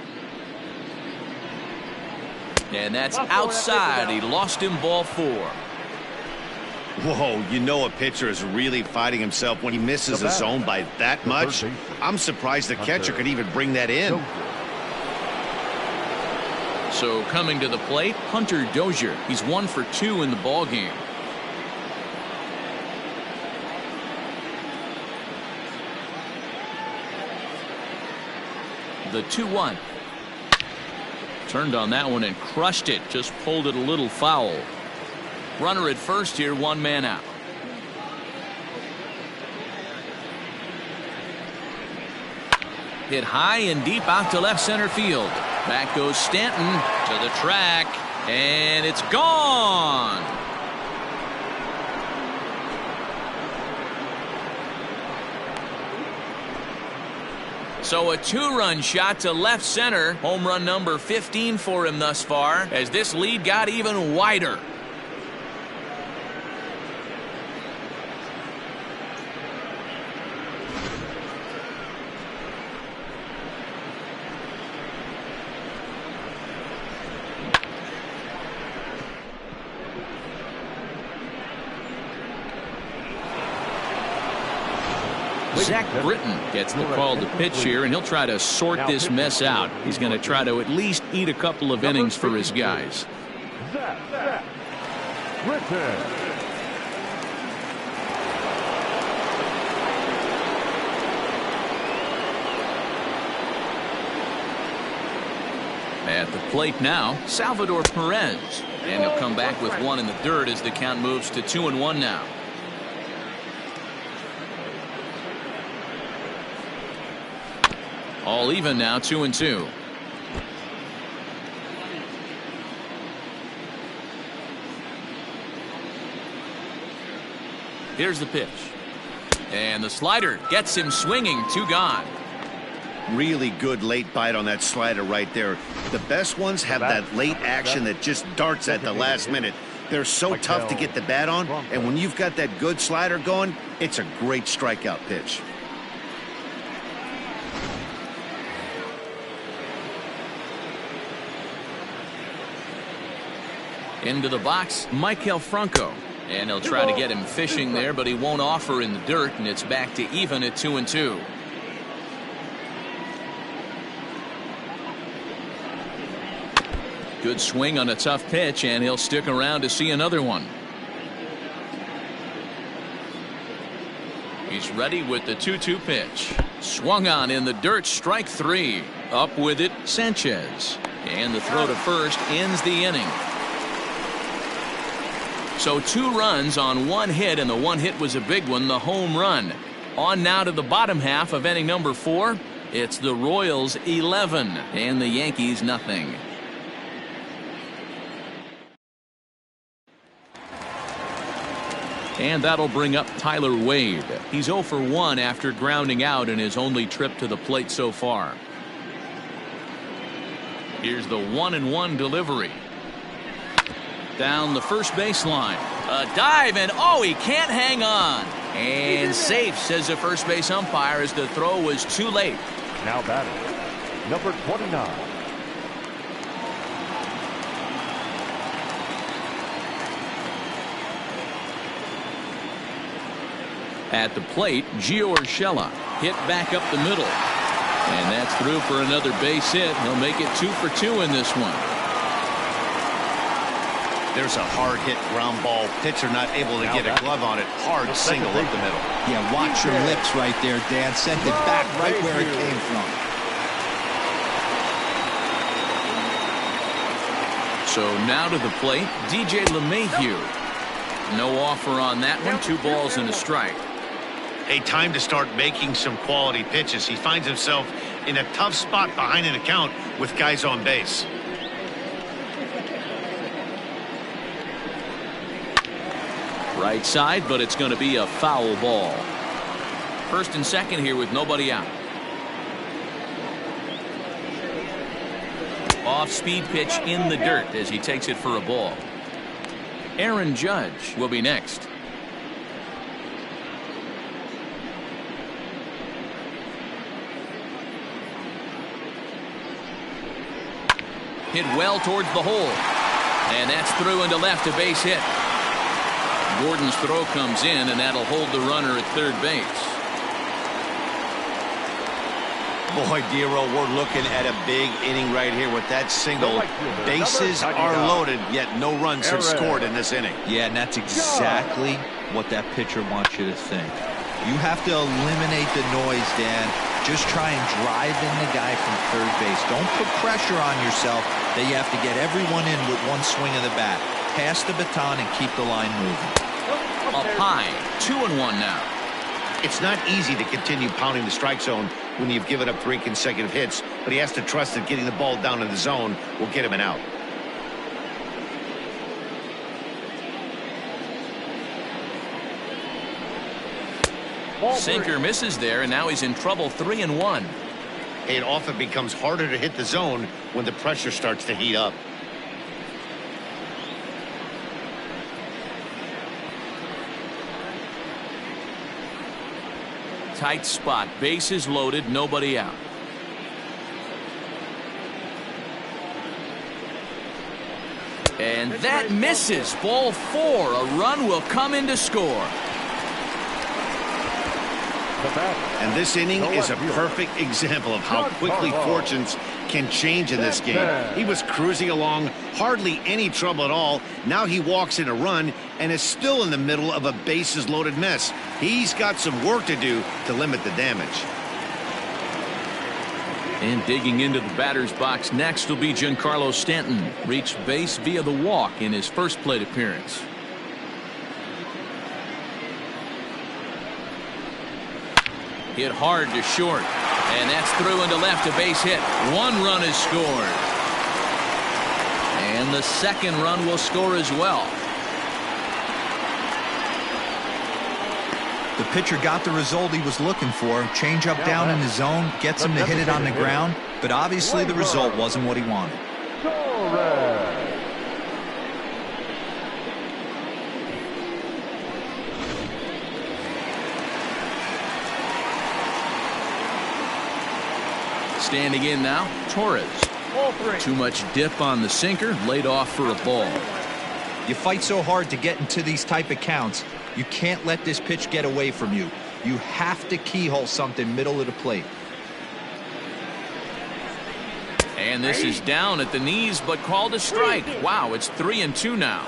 And that's outside. He lost him, ball 4. Whoa, you know a pitcher is really fighting himself when he misses a zone by that much. I'm surprised the catcher could even bring that in. So coming to the plate, Hunter Dozier. He's 1 for 2 in the ball game. The 2-1. Turned on that one and crushed it. Just pulled it a little foul. Runner at first here, 1 man out. Hit high and deep out to left center field. Back goes Stanton to the track, and it's gone. So a 2-run shot to left center. Home run number 15 for him thus far, as this lead got even wider. Zach Britton gets the call to pitch here, and he'll try to sort this mess out. He's going to try to at least eat a couple of innings for his guys. Zach Britton. At the plate now, Salvador Perez. And he'll come back with 1 in the dirt as the count moves to 2-1 now. All even now, 2-2. Here's the pitch. And the slider gets him swinging. 2 gone. Really good late bite on that slider right there. The best ones have that late action that just darts at the last minute. They're so tough to get the bat on, and when you've got that good slider going, it's a great strikeout pitch. Into the box, Michael Franco. And he'll try to get him fishing there, but he won't offer in the dirt, and it's back to even at 2-2. Good swing on a tough pitch, and he'll stick around to see another one. He's ready with the 2-2 pitch. Swung on in the dirt, strike 3. Up with it, Sanchez. And the throw to first ends the inning. So 2 runs on 1 hit, and the 1 hit was a big one, the home run. On now to the bottom half of inning number 4. It's the Royals 11 and the Yankees nothing. And that'll bring up Tyler Wade. He's 0 for 1 after grounding out in his only trip to the plate so far. Here's the 1-1 delivery. Down the first baseline. A dive, and oh, he can't hang on. And safe, says the first base umpire, as the throw was too late. Now batting, number 29. At the plate, Gio Urshela hit back up the middle. And that's through for another base hit. He'll make it 2 for 2 in this one. There's a hard hit ground ball. Pitcher not able to get a glove on it. Hard single up the middle. Yeah, watch your lips right there, Dan. Sent it back right where it came from. So now to the plate, DJ LeMahieu. No offer on that one. 2 balls and a strike. A time to start making some quality pitches. He finds himself in a tough spot behind an account with guys on base. Right side, but it's going to be a foul ball. First and second here with nobody out. Off-speed pitch in the dirt as he takes it for a ball. Aaron Judge will be next. Hit well towards the hole. And that's through into left, a base hit. Gordon's throw comes in, and that'll hold the runner at third base. Boy, Dero, we're looking at a big inning right here with that single. Bases are loaded, yet no runs have scored in this inning. Yeah, and that's exactly what that pitcher wants you to think. You have to eliminate the noise, Dan. Just try and drive in the guy from third base. Don't put pressure on yourself that you have to get everyone in with one swing of the bat. Pass the baton and keep the line moving. Up high, 2-1 now. It's not easy to continue pounding the strike zone when you've given up 3 consecutive hits, but he has to trust that getting the ball down in the zone will get him an out. Sinker misses there, and now he's in trouble. 3-1. It often becomes harder to hit the zone when the pressure starts to heat up. Tight spot, bases loaded, nobody out. And that misses. Ball 4. A run will come in to score. And this inning is a perfect example of how quickly fortunes can change in this game. He was cruising along, hardly any trouble at all. Now he walks in a run and is still in the middle of a bases loaded mess. He's got some work to do to limit the damage. And digging into the batter's box next will be Giancarlo Stanton. Reached base via the walk in his first plate appearance. Hit hard to short, and that's through into left, a base hit. 1 run is scored, and the second run will score as well. The pitcher got the result he was looking for. Change up down in the zone, gets him to hit it on the ground, but obviously the result wasn't what he wanted. Standing in now, Torres. Too much dip on the sinker, laid off for a ball. You fight so hard to get into these type of counts, you can't let this pitch get away from you. You have to keyhole something middle of the plate. And this is down at the knees, but called a strike. Wow, it's 3-2 now.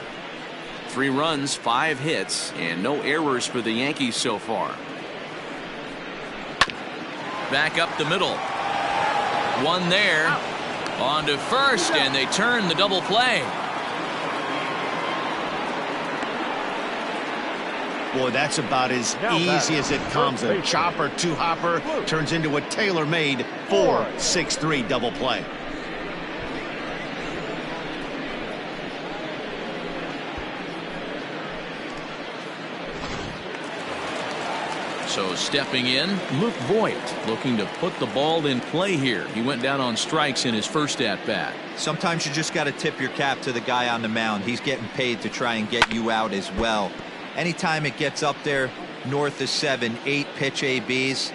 3 runs, 5 hits, and no errors for the Yankees so far. Back up the middle. 1 there. On to first, and they turn the double play. Boy, that's about as easy as it comes. A chopper, 2-hopper turns into a tailor-made 4-6-3 double play. So stepping in, Luke Voigt, looking to put the ball in play here. He went down on strikes in his first at-bat. Sometimes you just got to tip your cap to the guy on the mound. He's getting paid to try and get you out as well. Anytime it gets up there north of 7, 8 pitch ABs,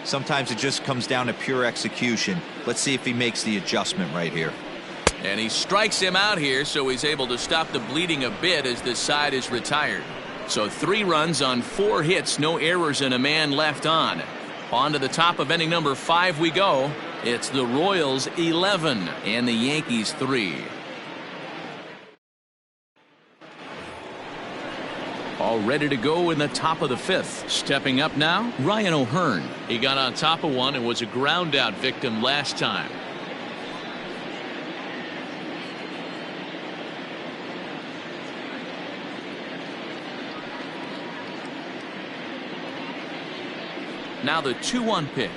sometimes it just comes down to pure execution. Let's see if he makes the adjustment right here. And he strikes him out here, so he's able to stop the bleeding a bit as this side is retired. So 3 runs on 4 hits, no errors, and a man left on. On to the top of inning number 5 we go. It's the Royals 11 and the Yankees 3. All ready to go in the top of the 5th. Stepping up now, Ryan O'Hearn. He got on top of one and was a ground out victim last time. Now the 2-1 pitch.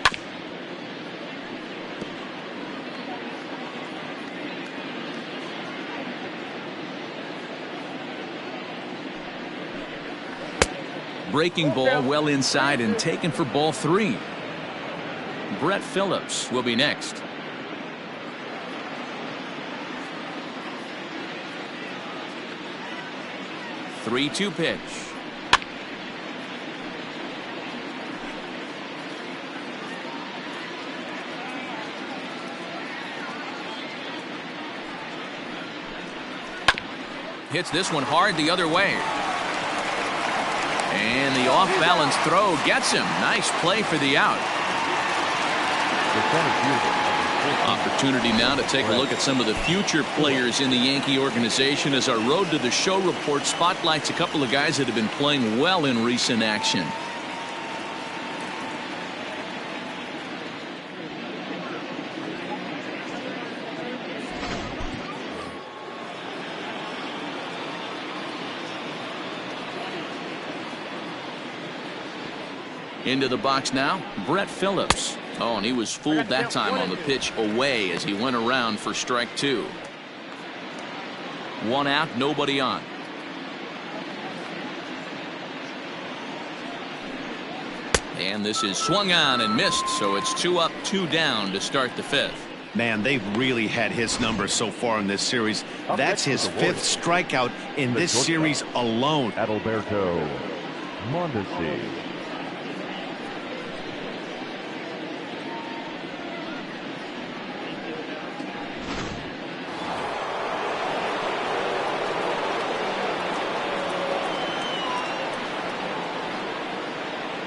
Breaking ball well inside and taken for ball 3. Brett Phillips will be next. Three-2 pitch. Hits this one hard the other way. And the off-balance throw gets him. Nice play for the out. Opportunity now to take a look at some of the future players in the Yankee organization as our Road to the Show report spotlights a couple of guys that have been playing well in recent action. Into the box now, Brett Phillips. Oh, and he was fooled that time on the pitch away as he went around for strike 2. 1 out, nobody on. And this is swung on and missed, so it's 2 up, 2 down to start the 5th. Man, they've really had his number so far in this series. That's his 5th strikeout in this series alone. Adalberto Mondesi.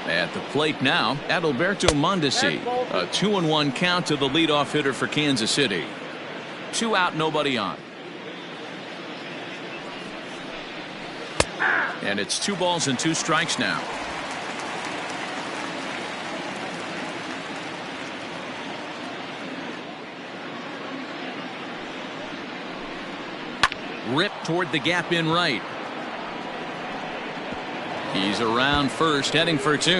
At the plate now, Adalberto Mondesi. A 2-1 count to the leadoff hitter for Kansas City. 2 out, nobody on. And it's 2 balls and 2 strikes now. Rip toward the gap in right. He's around first, heading for 2.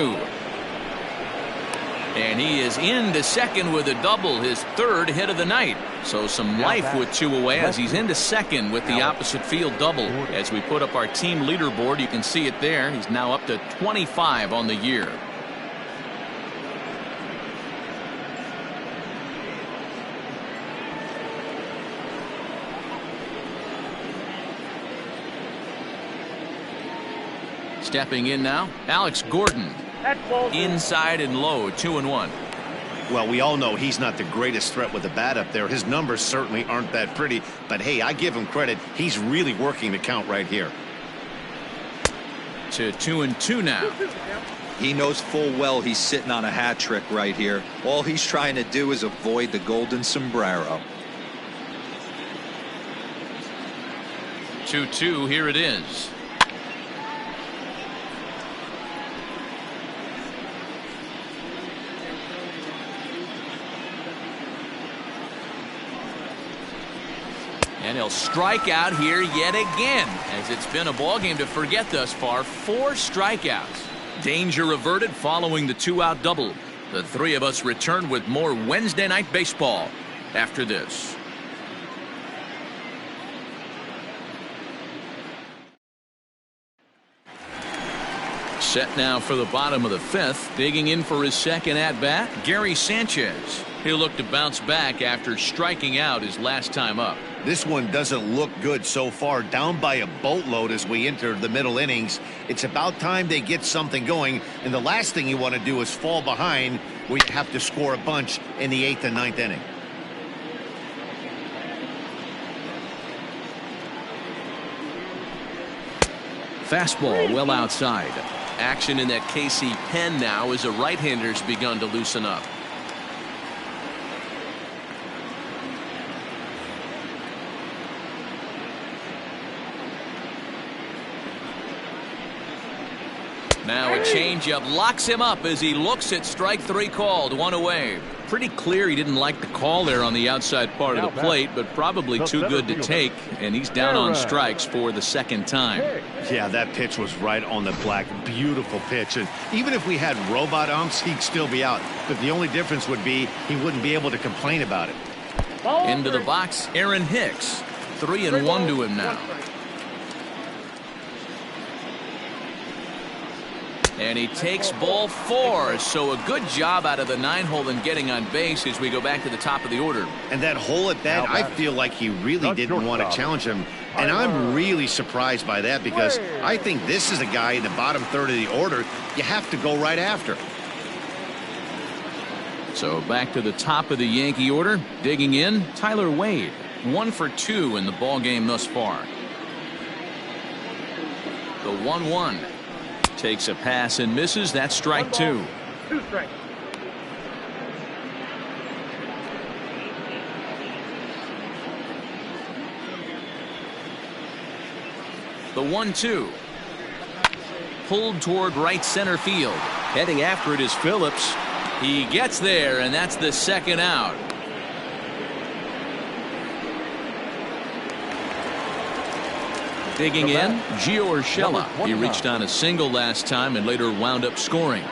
And he is into second with a double, his 3rd hit of the night. So some life with 2 away as he's into second with the opposite field double. As we put up our team leaderboard, you can see it there. He's now up to 25 on the year. Stepping in now, Alex Gordon. Inside and low, 2-1. Well, we all know he's not the greatest threat with the bat up there. His numbers certainly aren't that pretty. But, hey, I give him credit. He's really working the count right here. To 2-2 now. He knows full well he's sitting on a hat trick right here. All he's trying to do is avoid the golden sombrero. 2-2, here it is. And he'll strike out here yet again, as it's been a ballgame to forget thus far. 4 strikeouts. Danger averted following the 2-out double. The 3 of us return with more Wednesday Night Baseball after this. Set now for the bottom of the 5th. Digging in for his 2nd at-bat, Gary Sanchez. He'll look to bounce back after striking out his last time up. This one doesn't look good so far. Down by a boatload as we enter the middle innings. It's about time they get something going. And the last thing you want to do is fall behind where you have to score a bunch in the 8th and 9th inning. Fastball well outside. Action in that KC pen now as a right-hander's begun to loosen up. Now a changeup locks him up as he looks at strike 3 called. 1 away. Pretty clear he didn't like the call there on the outside part of the plate, but probably too good to take, and he's down on strikes for the 2nd time. Yeah, that pitch was right on the black. Beautiful pitch. And even if we had robot umps, he'd still be out. But the only difference would be he wouldn't be able to complain about it. Into the box, Aaron Hicks. 3-1 to him now. And he takes ball 4, so a good job out of the 9-hole in getting on base as we go back to the top of the order. And that hole at bat, I feel like he really didn't want to challenge him. And I'm really surprised by that because I think this is a guy in the bottom 3rd of the order you have to go right after. So back to the top of the Yankee order. Digging in, Tyler Wade. 1 for 2 in the ball game thus far. The 1-1. Takes a pass and misses. That's strike 2. 2 strikes. The 1-2. Pulled toward right center field. Heading after it is Phillips. He gets there, and that's the second out. Digging in, Gio Urshela. He reached on a single last time and later wound up scoring.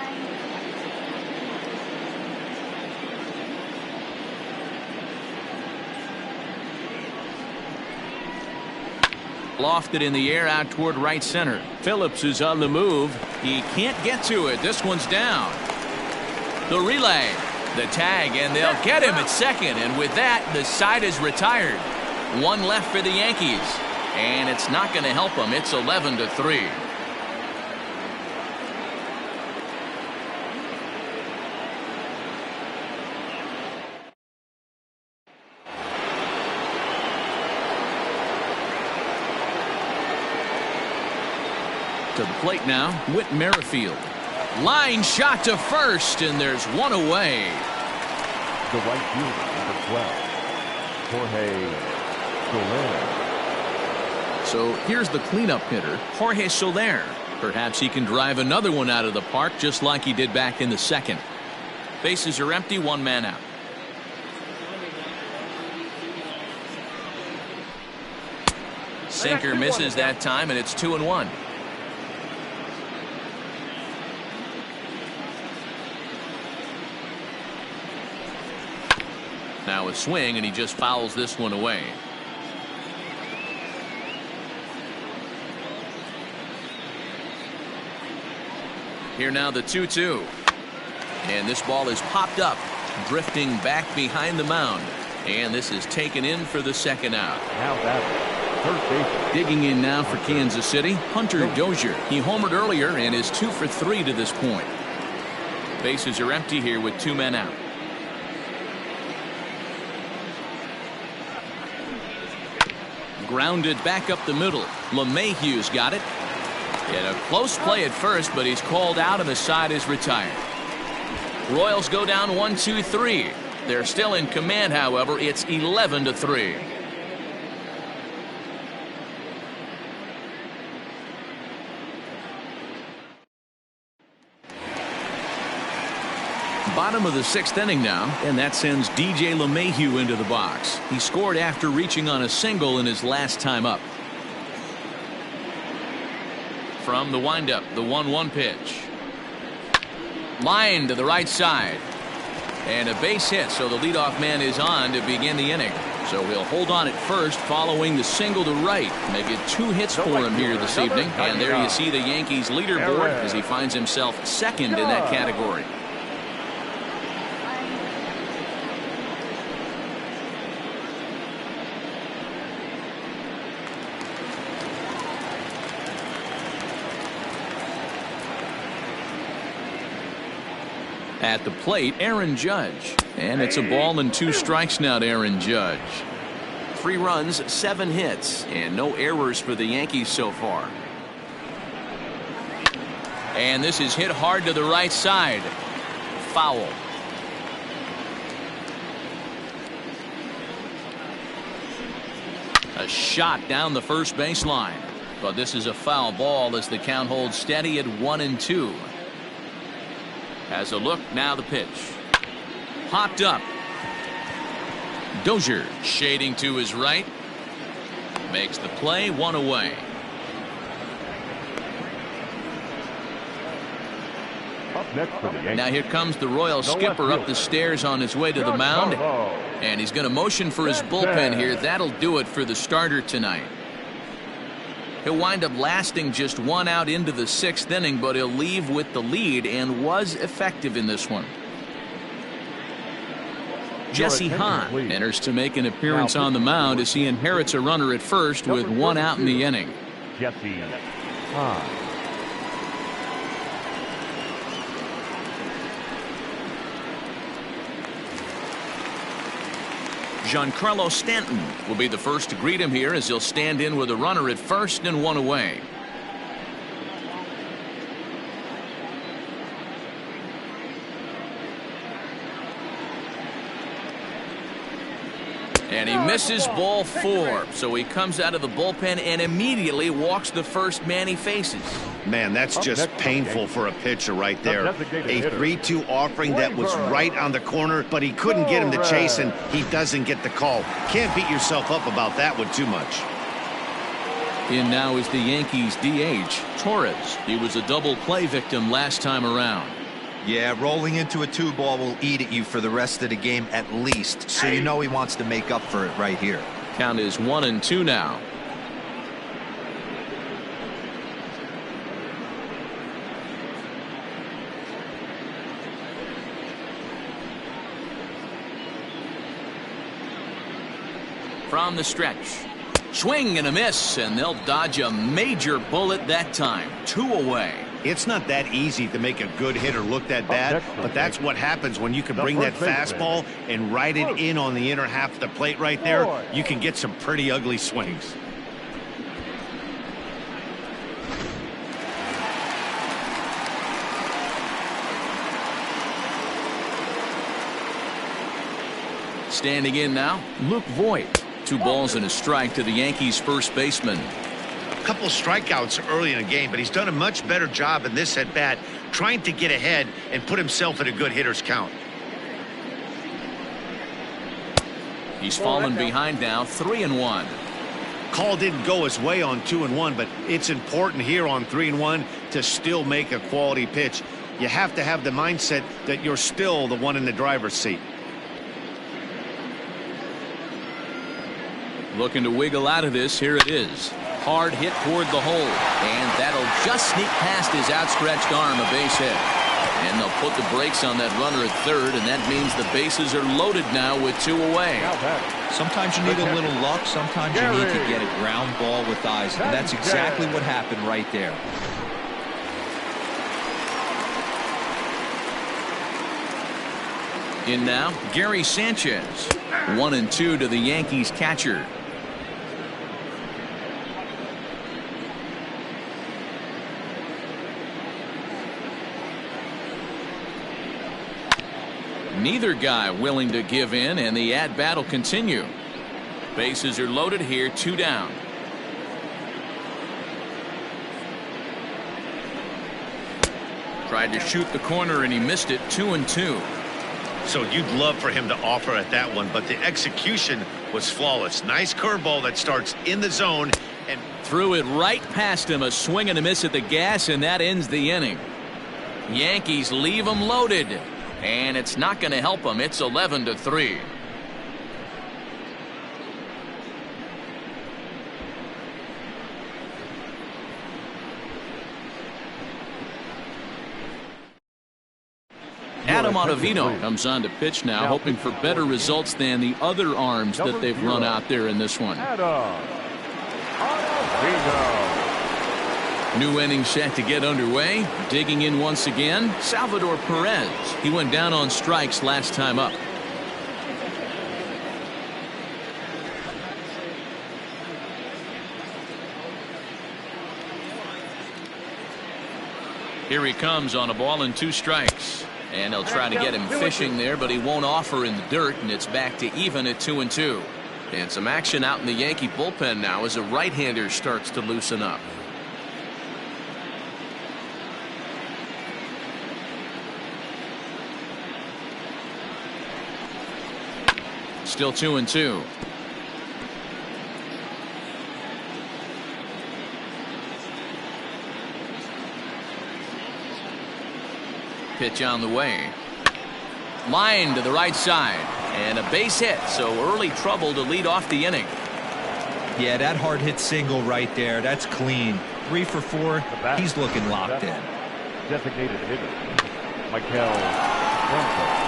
Lofted in the air out toward right center. Phillips is on the move. He can't get to it. This one's down. The relay, the tag, and they'll get him at second. And with that, the side is retired. One left for the Yankees. And it's not going to help them. It's 11-3. To the plate now, Whit Merrifield. Line shot to first, and there's one away. The right fielder, number 12, Jorge Soler. So here's the cleanup hitter, Jorge Soler. Perhaps he can drive another one out of the park just like he did back in the second. Bases are empty, one man out. Sinker misses that time, and it's 2-1. Now a swing, and he just fouls this one away. Here now the 2-2. And this ball is popped up, drifting back behind the mound. And this is taken in for the second out. Now that third base. Digging in now for Kansas City, Hunter Dozier. He homered earlier and is 2 for 3 to this point. Bases are empty here with 2 men out. Grounded back up the middle. LeMahieu's got it. And a close play at first, but he's called out and the side is retired. Royals go down 1-2-3. They're still in command, however. It's 11-3. Bottom of the 6th inning now, and that sends DJ LeMahieu into the box. He scored after reaching on a single in his last time up. From the windup, the 1-1 pitch. Line to the right side. And a base hit, so the leadoff man is on to begin the inning. So he'll hold on at first following the single to right. Make it 2 hits for him here this evening. And there you see the Yankees leaderboard as he finds himself second in that category. At the plate, Aaron Judge. And it's a ball and 2 strikes now to Aaron Judge. 3 runs, 7 hits, and no errors for the Yankees so far. And this is hit hard to the right side. Foul. A shot down the first baseline. But this is a foul ball as the count holds steady at 1-2. Has a look, now the pitch. Popped up. Dozier shading to his right. Makes the play, 1 away. Up next for the Yankees. Now here comes the Royal skipper up the stairs on his way to the mound. And he's going to motion for his bullpen here. That'll do it for the starter tonight. He'll wind up lasting just 1 out into the 6th inning, but he'll leave with the lead and was effective in this one. Jesse Hahn enters to make an appearance on the mound as he inherits a runner at first with 1 out in the inning. Jesse Hahn. Giancarlo Stanton will be the first to greet him here as he'll stand in with a runner at first and 1 away. And he misses ball 4. So he comes out of the bullpen and immediately walks the first man he faces. Man, that's just painful for a pitcher right there. A 3-2 offering that was right on the corner, but he couldn't get him to chase, and he doesn't get the call. Can't beat yourself up about that one too much. In now is the Yankees DH, Torres. He was a double play victim last time around. Yeah, rolling into a 2-ball will eat at you for the rest of the game at least, so you know he wants to make up for it right here. Count is 1-2 now. From the stretch. Swing and a miss, and they'll dodge a major bullet that time. 2 away. It's not that easy to make a good hitter look that bad, but that's what happens when you can bring that fastball and ride it in on the inner half of the plate right there. You can get some pretty ugly swings. Standing in now, Luke Voigt. 2 balls and a strike to the Yankees' first baseman. A couple strikeouts early in the game, but he's done a much better job in this at bat trying to get ahead and put himself in a good hitter's count. He's fallen behind now, 3-1. Call didn't go his way on 2-1, but it's important here on 3-1 to still make a quality pitch. You have to have the mindset that you're still the one in the driver's seat. Looking to wiggle out of this. Here it is. Hard hit toward the hole, and that'll just sneak past his outstretched arm, a base hit. And they'll put the brakes on that runner at third, and that means the bases are loaded now with 2 away. Sometimes you need a little luck. Sometimes you need to get a ground ball with eyes, and that's exactly what happened right there. In now, Gary Sanchez. 1-2 to the Yankees catcher. Neither guy willing to give in, and the at-bat will continue. Bases are loaded here, 2 down. Tried to shoot the corner, and he missed it. 2-2. So you'd love for him to offer at that one, but the execution was flawless. Nice curveball that starts in the zone and threw it right past him. A swing and a miss at the gas, and that ends the inning. Yankees leave them loaded. And it's not going to help them. It's 11-3. Adam Ottavino comes on to pitch now, hoping for better results than the other arms that they've run out there in this one. New inning set to get underway. Digging in once again, Salvador Perez. He went down on strikes last time up. Here he comes on a ball and 2 strikes. And they'll try to get him fishing there, but he won't offer in the dirt, and it's back to even at 2-2. And some action out in the Yankee bullpen now as a right-hander starts to loosen up. Still 2-2. Pitch on the way. Line to the right side. And a base hit, so early trouble to lead off the inning. Yeah, that hard hit single right there. That's clean. 3 for 4. He's looking locked in. Designated hitter, Michael Franco.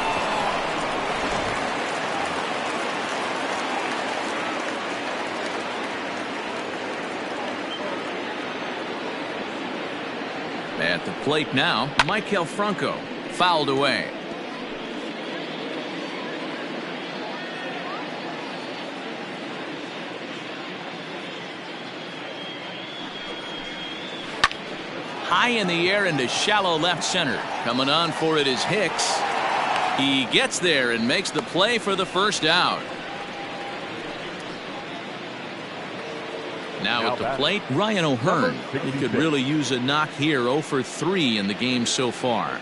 At the plate now, Michael Franco fouled away. High in the air into shallow left center. Coming on for it is Hicks. He gets there and makes the play for the first out. Now at the plate, Ryan O'Hearn. He could really use a knock here. 0 for 3 in the game so far.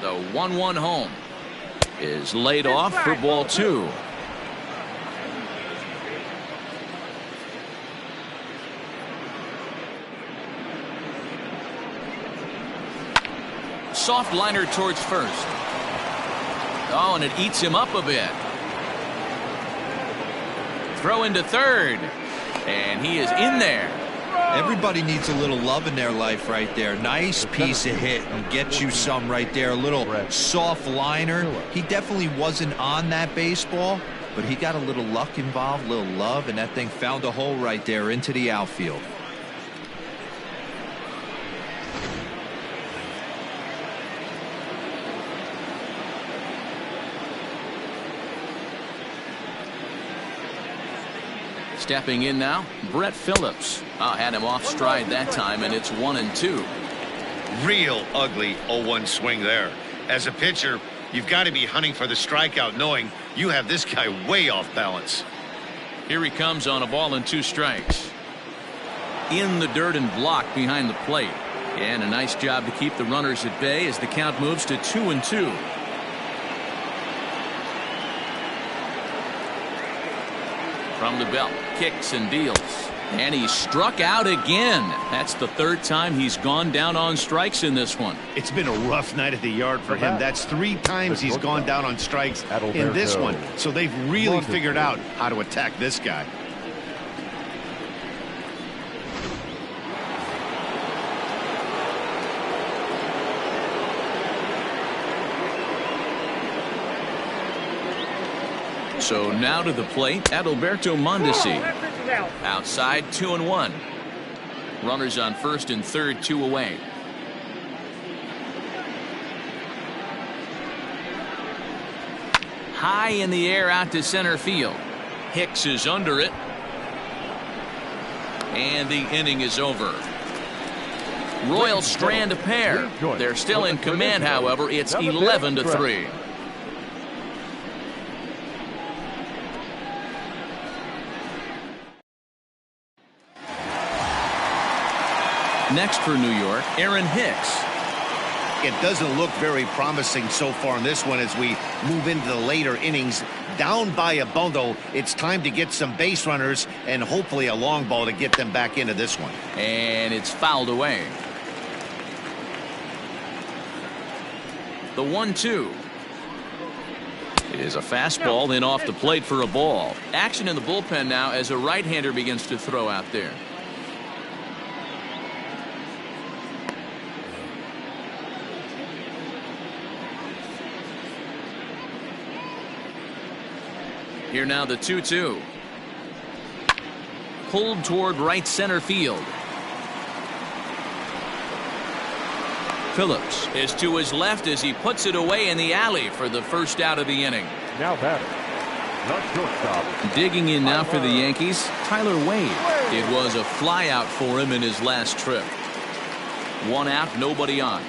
The 1-1 home is laid off for ball 2. Soft liner towards first. Oh, and it eats him up a bit. Throw into third. And he is in there. Everybody needs a little love in their life right there. Nice piece of hit and get you some right there. A little soft liner. He definitely wasn't on that baseball, but he got a little luck involved, a little love, and that thing found a hole right there into the outfield. Stepping in now, Brett Phillips. Had him off stride that time, and it's 1-2. Real ugly 0-1 swing there. As a pitcher, you've got to be hunting for the strikeout, knowing you have this guy way off balance. Here he comes on a ball and 2 strikes. In the dirt and blocked behind the plate. And a nice job to keep the runners at bay as the count moves to 2-2. From the belt, kicks and deals. And he struck out again. That's the 3rd time he's gone down on strikes in this one. It's been a rough night at the yard for him. That's 3 times he's gone down on strikes in this one. So they've really figured out how to attack this guy. So now to the plate, Adalberto Mondesi. Outside, 2-1. Runners on first and third, 2 away. High in the air out to center field. Hicks is under it. And the inning is over. Royals strand a pair. They're still in command, however. It's 11-3. Next for New York, Aaron Hicks. It doesn't look very promising so far in this one as we move into the later innings. Down by a bundle, it's time to get some base runners and hopefully a long ball to get them back into this one. And it's fouled away. The 1-2 is a fastball, then off the plate for a ball. Action in the bullpen now as a right-hander begins to throw out there. Here now the 2-2. Pulled toward right center field. Phillips is to his left as he puts it away in the alley for the first out of the inning. Now batting, the shortstop. Digging in now for the Yankees, Tyler Wade. It was a fly out for him in his last trip. 1 out, nobody on.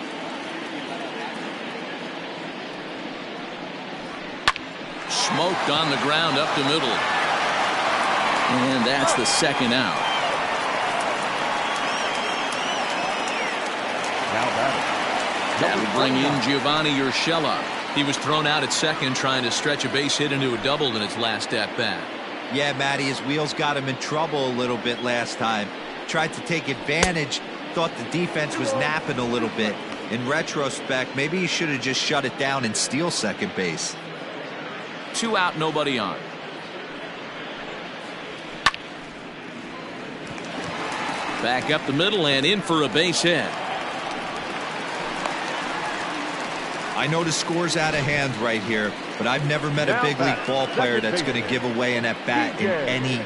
Smoked on the ground up the middle. And that's the 2nd out. Now batting. That'll bring in Giovanni Urshela. He was thrown out at second trying to stretch a base hit into a double in his last at-bat. Yeah, Matty, his wheels got him in trouble a little bit last time. Tried to take advantage, thought the defense was napping a little bit. In retrospect, maybe he should have just shut it down and steal second base. 2 out, nobody on. Back up the middle and in for a base hit. I know the score's out of hand right here, but I've never met a big league ball player that's going to give away an at-bat in any